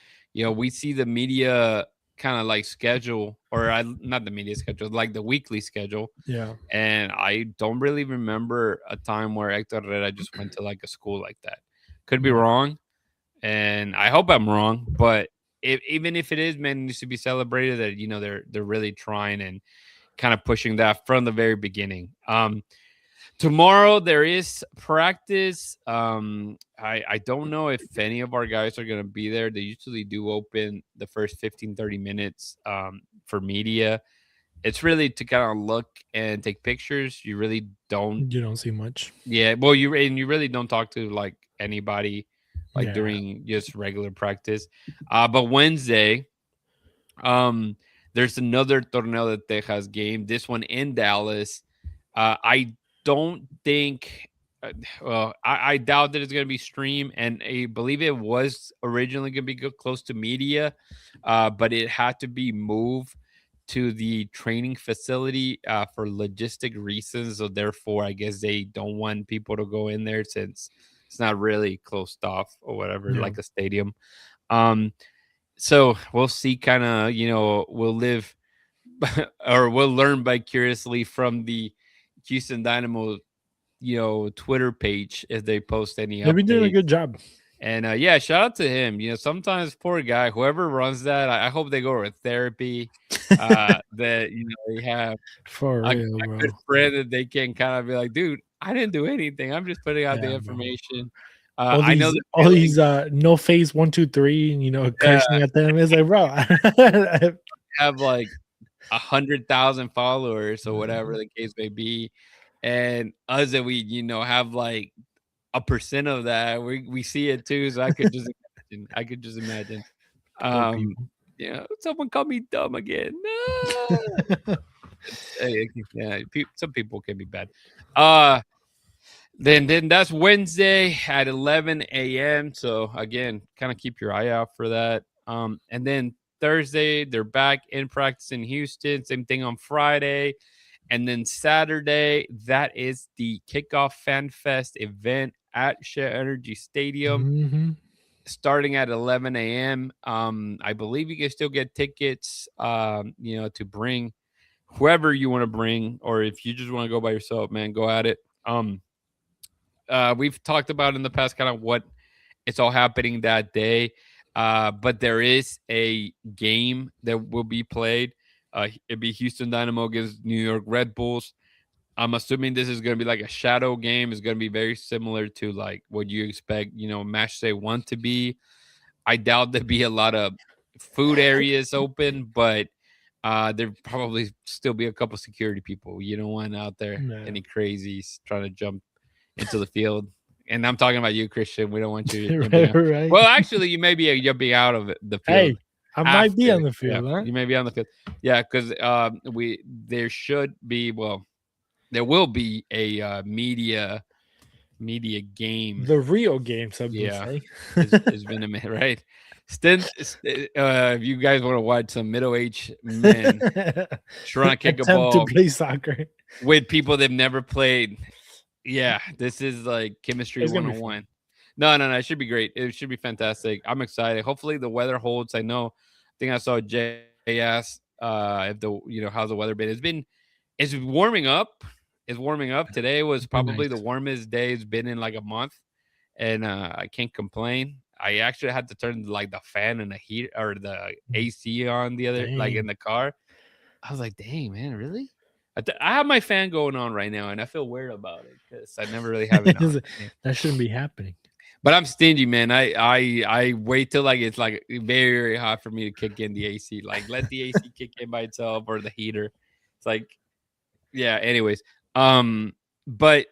we see the media kind of like schedule, or not the media schedule, like the weekly schedule. Yeah. And I don't really remember a time where Hector Herrera just went to like a school like that. Could be wrong, and I hope I'm wrong. But even if it is, man, it needs to be celebrated that they're really trying and kind of pushing that from the very beginning. Tomorrow there is practice. I don't know if any of our guys are going to be there. They usually do open the first 15-30 minutes for media. It's really to kind of look and take pictures. You really don't. You don't see much. Yeah, well, you really don't talk to like anybody like Yeah. during just regular practice. But Wednesday, there's another Torneo de Texas game. This one in Dallas. I don't think. Well, I doubt that it's going to be streamed, and I believe it was originally going to be close to media, but it had to be moved to the training facility for logistic reasons. So therefore, I guess they don't want people to go in there since it's not really closed off or whatever, like a stadium. So we'll see. Kind of, we'll live or we'll learn vicariously from the Houston Dynamo, Twitter page if they post any. They've been doing a good job. And shout out to him. Sometimes poor guy, whoever runs that, I hope they go to therapy. That they have for real, a bro. good friend that they can kind of be like, dude, I didn't do anything. I'm just putting out the information. I know all these no face 1 2 3, cursing at them. It's like, bro, have like 100,000 followers or whatever the case may be, and us that we have like 1% of that, we see it too. So I could just imagine. Someone called me dumb again. No. Some people can be bad. Then that's Wednesday at 11 a.m. So again, kind of keep your eye out for that. And then Thursday, they're back in practice in Houston. Same thing on Friday. And then Saturday, that is the kickoff Fan Fest event at Share Energy Stadium, starting at 11 a.m. I believe you can still get tickets, to bring whoever you want to bring, or if you just want to go by yourself, man, go at it. We've talked about in the past kind of what it's all happening that day, but there is a game that will be played. It'd be Houston Dynamo against New York Red Bulls. I'm assuming this is going to be like a shadow game. It's going to be very similar to like what you expect, Match Day 1 to be. I doubt there'd be a lot of food areas open, but there'd probably still be a couple security people. You don't want out there any crazies trying to jump into the field. And I'm talking about you, Christian. We don't want you. Right. Well, actually, you may be jumping out of the field. Hey, I might be on the field. Yeah, huh? You may be on the field. Yeah, because there will be a media game. The real game, some say. It's been a minute, right? If you guys want to watch some middle-aged men trying to kick a ball to play soccer with people they've never played, this is like chemistry 101. No, it should be great. It should be fantastic. I'm excited. Hopefully the weather holds. I think I saw Jay ask if how's the weather been. It's warming up. It's warming up. Today was probably the warmest day it's been in like a month, and I can't complain. I actually had to turn like the fan and the heat or the AC on the other like in the car. I was like, dang, man, really? I have my fan going on right now, and I feel weird about it because I never really have it on. That shouldn't be happening. But I'm stingy, man. I wait till like it's like very, very hot for me to kick in the AC. Like let the AC kick in by itself or the heater. It's like, anyways. But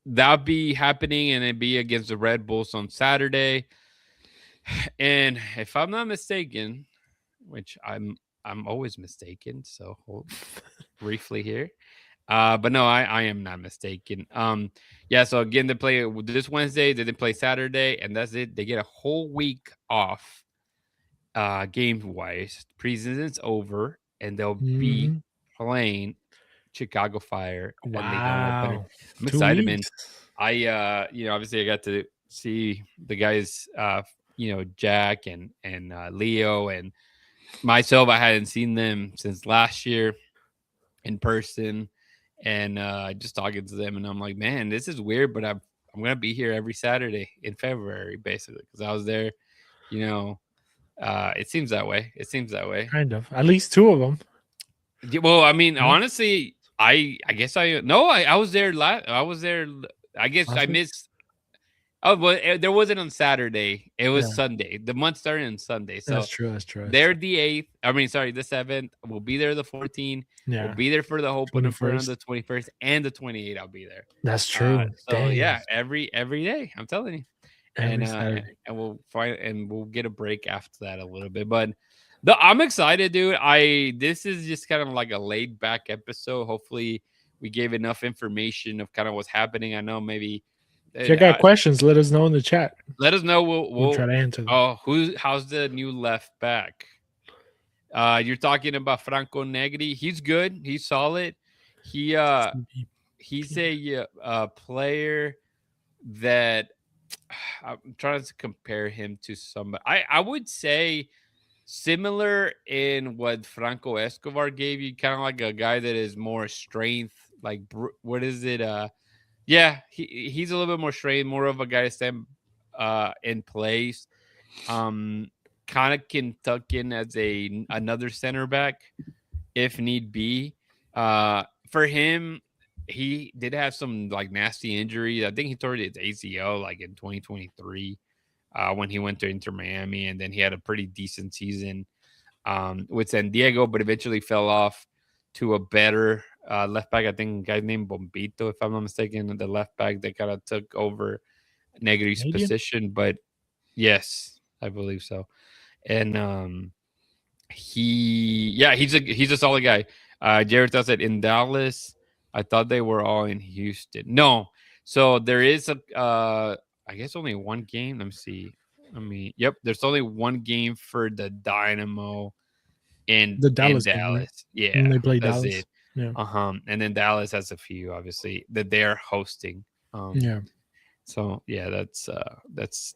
that'll be happening, and it'd be against the Red Bulls on Saturday. And if I'm not mistaken, which I'm always mistaken, so hold briefly here. But no, I am not mistaken. So again, they play this Wednesday, they didn't play Saturday, and that's it. They get a whole week off game wise. Preseason's over, and they'll be playing Chicago Fire. Wow. I'm excited, man. Obviously I got to see the guys Jack and Leo and myself. I hadn't seen them since last year in person, and just talking to them, and I'm like, man, this is weird, but I'm gonna be here every Saturday in February, basically, because I was there. It seems that way. Kind of. At least two of them. Yeah, well, I mean, Yeah. honestly, I guess I was there I was there. I guess Last I week? missed. Oh, well, there wasn't on Saturday. It was Yeah. Sunday. The month started on Sunday. So That's true. they're the 8th. I mean, sorry, the 7th. We'll be there the 14th. Yeah. We'll be there for the opener for on 21st. the 21st and the 28th. I'll be there. That's true. So Dang. yeah, every day. I'm telling you. Every And Saturday. and we'll get a break after that a little bit. But I'm excited, dude. This is just kind of like a laid back episode. Hopefully, we gave enough information of kind of what's happening. I know maybe. If you got questions, let us know in the chat. Let us know. We'll try to answer them. Oh, how's the new left back? You're talking about Franco Negri. He's good. He's solid. He's a player that I'm trying to compare him to somebody. I would say similar in what Franco Escobar gave you, kind of like a guy that is more strength. Like what is it? Yeah, he's a little bit more straight, more of a guy to stand in place. Kind of can tuck in as another center back if need be. For him, he did have some like nasty injuries. I think he tore his ACL like in 2023 when he went to Inter Miami, and then he had a pretty decent season with San Diego, but eventually fell off to a better left back. I think a guy named Bombito, if I'm not mistaken, the left back that kind of took over Negri's position. But yes, I believe so. And he's a solid guy. Jared said in Dallas. I thought they were all in Houston. No, so there is I guess only one game. Let me see. Yep, there's only one game for the Dynamo in Dallas. Right? Yeah, and they play that's Dallas. it. Yeah. And then Dallas has a few, obviously, that they're hosting. Yeah. So yeah, that's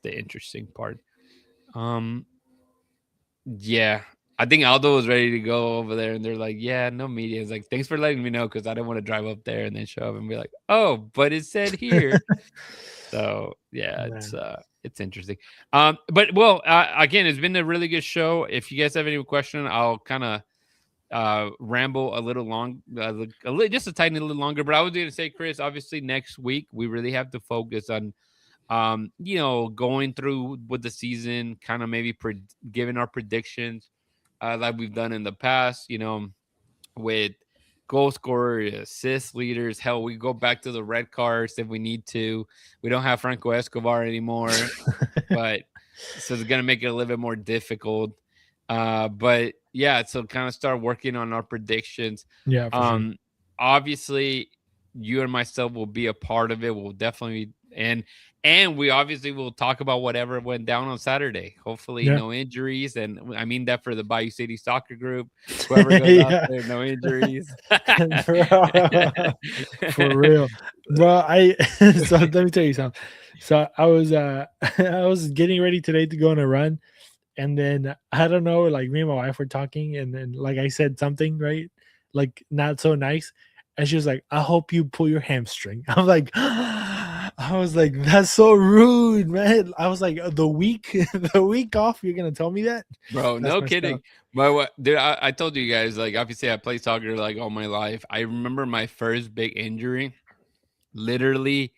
the interesting part. Yeah, I think Aldo was ready to go over there, and they're like, "Yeah, no media." It's like, "Thanks for letting me know, because I didn't want to drive up there and then show up and be like, oh, but it said here." So yeah, it's interesting. But well, again, it's been a really good show. If you guys have any question, I'll kind of ramble a little long, just a tiny little longer. But I was going to say, Chris, obviously next week we really have to focus on going through with the season, kind of maybe giving our predictions like we've done in the past, with goal scorers, assist leaders. Hell, we go back to the red cards if we need to. We don't have Franco Escobar anymore, but so it's going to make it a little bit more difficult. But yeah, so kind of start working on our predictions. Yeah. Sure. Obviously, you and myself will be a part of it. We'll definitely and we obviously will talk about whatever went down on Saturday. Hopefully, no injuries, and I mean that for the Bayou City Soccer group. Whoever goes out there, no injuries. For real, bro. So let me tell you something. So I was getting ready today to go on a run, and then I don't know, like me and my wife were talking, and then like I said something right, like not so nice, and she was like, "I hope you pull your hamstring." I'm like. I was like, that's so rude, man. I was like, the week off, you're gonna tell me that, bro? No kidding. Dude, I told you guys, like, obviously I played soccer like all my life. I remember my first big injury, literally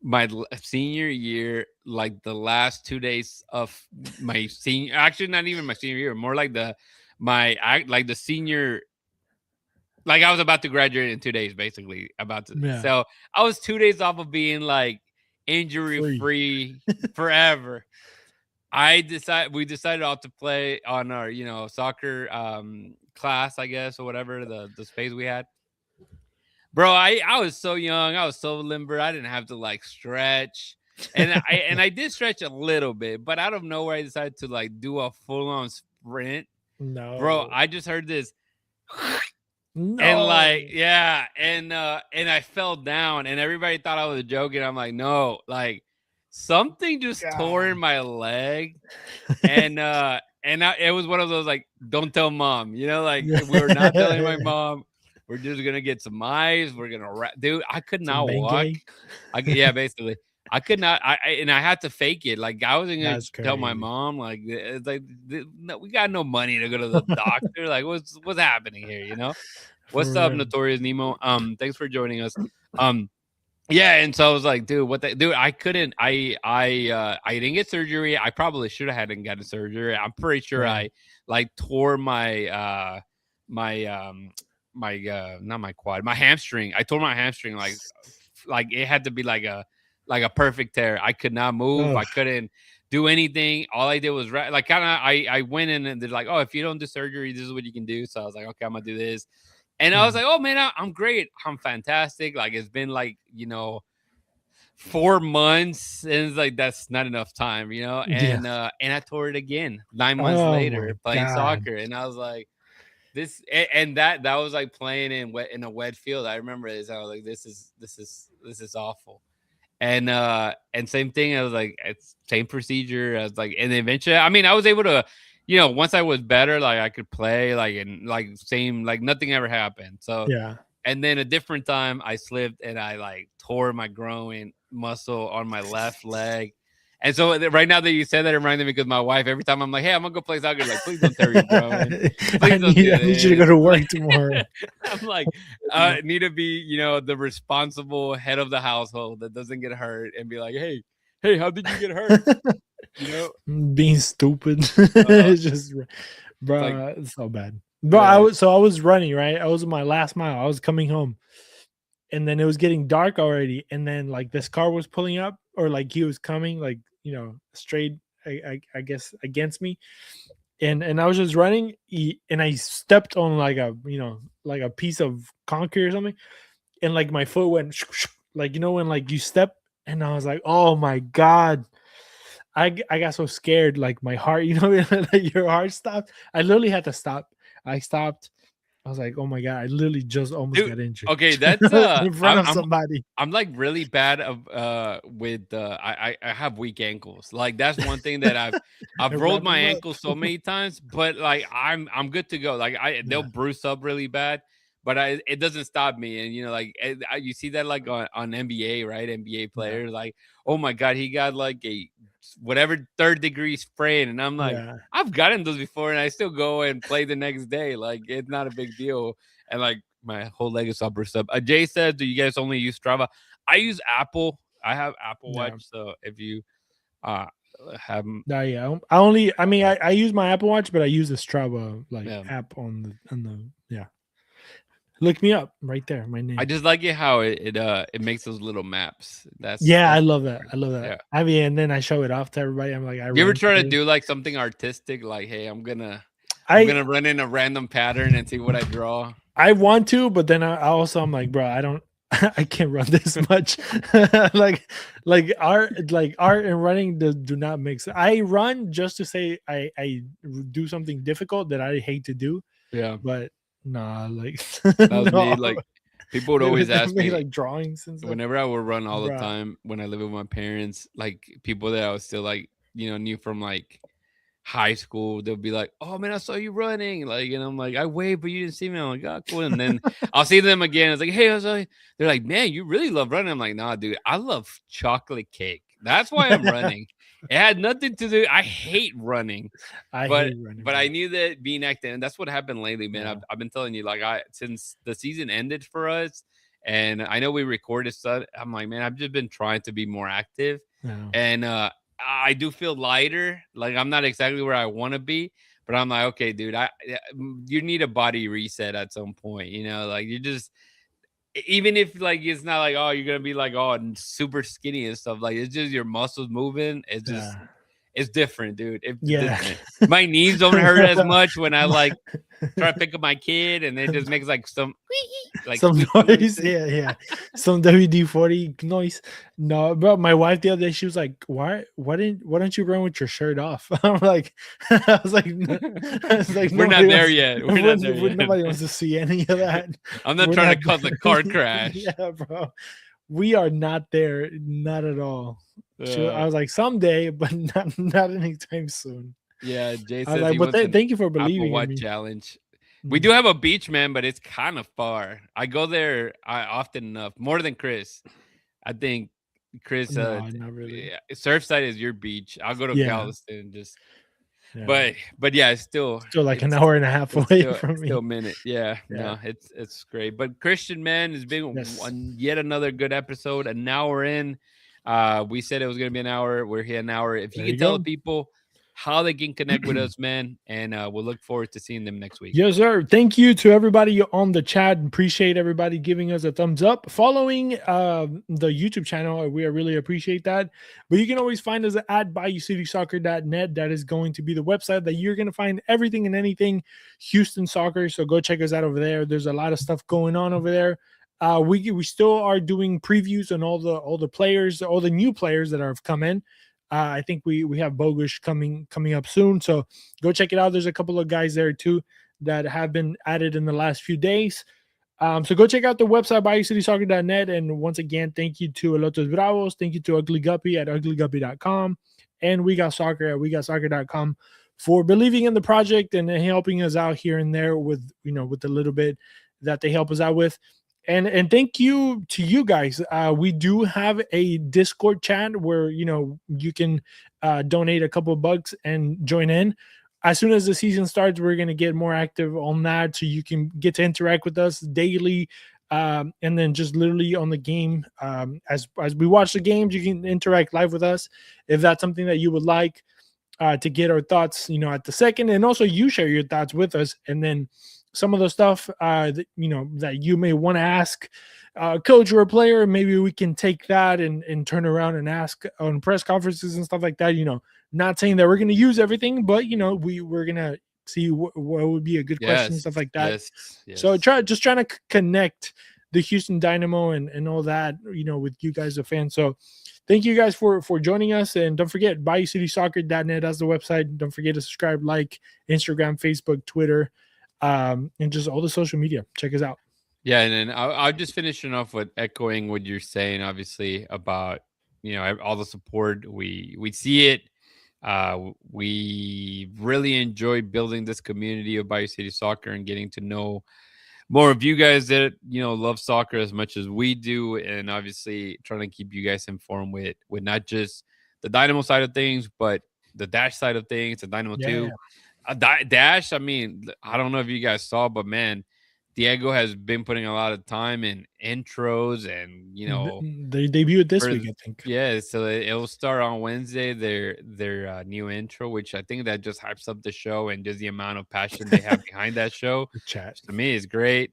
my senior year, like the last 2 days of my senior, actually not even my senior year, more like the senior. Like I was about to graduate in 2 days, basically So I was 2 days off of being like injury free forever. We decided off to play on our, soccer class, I guess, or whatever, the space we had. Bro, I was so young. I was so limber. I didn't have to like stretch. And I did stretch a little bit, but out of nowhere I decided to like do a full on sprint. No. Bro, I just heard this. No. And like, yeah, and I fell down, and everybody thought I was joking. I'm like, no, like, something just tore in my leg, and it was one of those like, don't tell mom, like we were not telling my mom. We're just gonna get some ice. We're gonna dude. I could not walk. Yeah, basically. I could not. I had to fake it. Like I wasn't gonna tell my mom. Like it's like no, we got no money to go to the doctor. Like what's happening here? What's up, Notorious Nemo? Thanks for joining us. Yeah, and so I was like, dude, dude, I couldn't. I didn't get surgery. I probably should have hadn't gotten surgery. I'm pretty sure I like tore my not my quad, my hamstring. I tore my hamstring like it had to be like a perfect tear. I could not move. I couldn't do anything. All I did was like kind of I went in and they're like, oh, if you don't do surgery, this is what you can do. So I was like, okay, I'm gonna do this. And I was like, oh man, I'm great. I'm fantastic. Like it's been like 4 months, and it's like that's not enough time, And I tore it again 9 months later playing soccer, and I was like, this and that was like playing in a wet field. I remember this. I was like, this is awful. And same thing. I was like, it's same procedure. I was like, and eventually, I mean, I was able to, once I was better, like I could play, like and like same, like nothing ever happened. So yeah. And then a different time, I slipped and I like tore my groin muscle on my left leg. And so right now that you said that, it reminded me because my wife, every time I'm like, hey, I'm going to go play soccer, like, please don't tear your groin. I need you to go to work tomorrow. I'm like, I need to be, the responsible head of the household that doesn't get hurt and be like, hey, how did you get hurt? Being stupid. It's just, bro, it's so bad. Bro, I was running, right? I was on my last mile. I was coming home. And then it was getting dark already. And then like this car was pulling up, or like he was coming, like, straight, I guess, against me. And I was just running, and I stepped on like a piece of concrete or something. And like my foot went like, when like you step, and I was like, oh my God. I got so scared, like my heart, like your heart stopped. I literally had to stop. I stopped. I was like, oh my God, I literally just almost got injured. Okay, that's in front of somebody. I'm like really bad with I have weak ankles. Like that's one thing that I've rolled my ankles so many times, but like I'm good to go. Like they'll bruise up really bad, but it doesn't stop me. And like you see that like on NBA, right? NBA players, like, oh my God, he got like a whatever 3rd degree sprain, and I'm like, I've gotten those before, and I still go and play the next day. Like it's not a big deal. And like my whole leg is all bruised up. Jay says, do you guys only use Strava? I use Apple. I have Apple Watch. So if you have I use my Apple Watch, but I use the Strava app on the Look me up right there. My name. I just like it how it makes those little maps. I love that. Yeah. I mean, and then I show it off to everybody. I'm like, you ever try to do like something artistic? Like, hey, I'm gonna run in a random pattern and see what I draw. I want to, but then I'm like, bro, I can't run this much. like art and running do not mix. I run just to say I do something difficult that I hate to do. Yeah, but. Nah, like that was me. Like people would always ask me like drawings and stuff. Whenever I would run all the time when I lived with my parents, like people that I was still like knew from like high school, they'll be like, oh man, I saw you running, like, and I'm like, I waved but you didn't see me. I'm like, oh cool. And then I'll see them again. It's like, hey, they're like, man, you really love running. I'm like, nah dude, I love chocolate cake. That's why I'm running. It had nothing to do. I hate running. But I knew that being active, and that's what happened lately, man. Yeah. I've been telling you, like, since the season ended for us, and I know we recorded stuff. I'm like, man, I've just been trying to be more active, and I do feel lighter. Like I'm not exactly where I want to be, but I'm like, okay, dude, you need a body reset at some point. Like you just. Even if like it's not like, oh, you're gonna be like, oh, super skinny and stuff, like it's just your muscles moving. It's just it's different, dude. It's different. My knees don't hurt as much when I like try to pick up my kid and it just makes like some noise. Yeah. Some WD-40 noise. No, bro. My wife the other day, she was like, why don't you run with your shirt off? I'm like, I was like, we're not there yet. We're not there yet. Nobody wants to see any of that. I'm not trying to cause a car crash. Yeah, bro. We are not there, not at all. I was like, someday, but not anytime soon. Yeah, Jay I was says like, he but wants an thank you for Apple believing in Watch me. challenge. We do have a beach, man, but it's kind of far. I go there often enough, more than Chris. I think Chris, No, not really. Surfside is your beach. I'll go to Yeah. Galveston, just Yeah. But yeah, it's still Like an hour and a half away from still me. a minute. Yeah, Yeah. no, it's great. But Christian, man, has been Yes. yet another good episode. An hour in. We said it was gonna be an hour. We're here an hour. If you There can you tell the go. people how they can connect with us, man, and we'll look forward to seeing them next week. Yes, sir. Thank you to everybody on the chat. Appreciate everybody giving us a thumbs up. Following the YouTube channel, we really appreciate that. But you can always find us at BayouCitySoccer.net. That is going to be the website that you're going to find everything and anything Houston soccer. So go check us out over there. There's a lot of stuff going on over there. We still are doing previews on all the players, all the new players that have come in. I think we have Bogusz coming up soon, so go check it out. There's a couple of guys there too that have been added in the last few days. So go check out the website, BayouCitySoccer.net. And once again, thank you to Elotes Bravos. Thank you to Ugly Guppy at uglyguppy.com and We Got Soccer at WeGotSoccer.com for believing in the project and helping us out here and there with the little bit that they help us out with. And thank you to you guys. We do have a Discord chat where you can donate a couple of bucks and join in. As soon as the season starts, we're going to get more active on that, so you can get to interact with us daily, and then just literally on the game. As we watch the games, you can interact live with us if that's something that you would like to get our thoughts, at the second, and also you share your thoughts with us, and then some of the stuff that you may want to ask coach or a player, maybe we can take that and turn around and ask on press conferences and stuff like that. Not saying that we're going to use everything, but we're going to see what would be a good question, stuff like that. Yes. So trying to connect the Houston Dynamo and all that, with you guys, the fans. So thank you guys for joining us. And don't forget, BayouCitySoccer.net, that's the website. Don't forget to subscribe, like Instagram, Facebook, Twitter, and just all the social media. Check us out. Yeah, and then I'll just finishing off with echoing what you're saying, obviously, about all the support. We see it. We really enjoy building this community of Bayou City Soccer and getting to know more of you guys that love soccer as much as we do, and obviously trying to keep you guys informed with not just the Dynamo side of things, but the Dash side of things, the Dynamo 2. Dash, I mean, I don't know if you guys saw, but man, Diego has been putting a lot of time in intros, and they debuted this week, I think. Yeah, so it'll start on Wednesday. Their new intro, which I think that just hypes up the show, and just the amount of passion they have behind that show. The chat to me is great.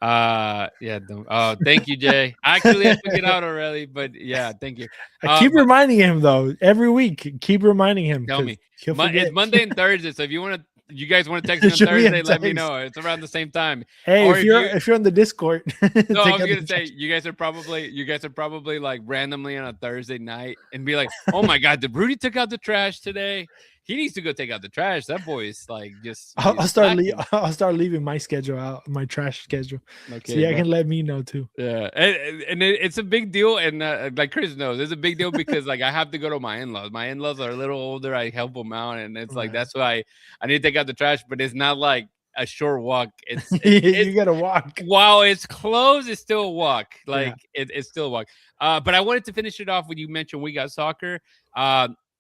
Thank you, Jay. I actually have to get out already, but yeah, thank you. I keep reminding him though every week. Keep reminding him. Tell me, it's Monday and Thursday, so if you guys want to text me on Thursday, let me know. It's around the same time. Hey, if you're on the Discord, no, I was gonna say you guys are probably like randomly on a Thursday night and be like, "Oh my God, did Rudy took out the trash today? He needs to go take out the trash. That boy's like just." I'll start leaving my schedule out, my trash schedule. Okay, so you can let me know too. Yeah, and it's a big deal, and like Chris knows, it's a big deal because like I have to go to my in-laws. My in-laws are a little older. I help them out, and it's like that's why I need to take out the trash. But it's not like a short walk. It's you gotta walk. While it's closed, it's still a walk. Like it's still a walk. But I wanted to finish it off when you mentioned We Got Soccer.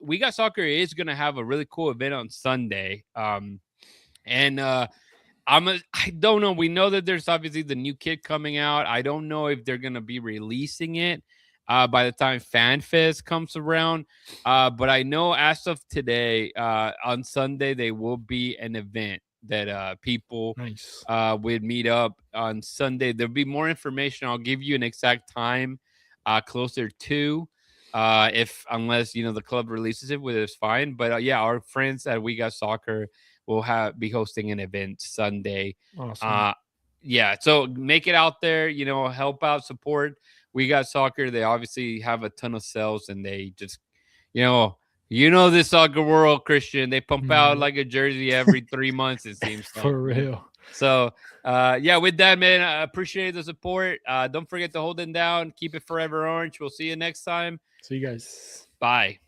We Got Soccer is going to have a really cool event on Sunday. I don't know. We know that there's obviously the new kit coming out. I don't know if they're going to be releasing it by the time FanFest comes around. But I know as of today, on Sunday, there will be an event that people would meet up on Sunday. There'll be more information. I'll give you an exact time closer to. Unless the club releases it, which is fine. But our friends at We Got Soccer will be hosting an event Sunday. Awesome. So make it out there. Help out, support We Got Soccer. They obviously have a ton of sales, and they just this soccer world, Christian. They pump out like a jersey every 3 months. It seems for real. So, yeah, with that, man, I appreciate the support. Don't forget to hold it down. Keep it forever orange. We'll see you next time. See you guys. Bye.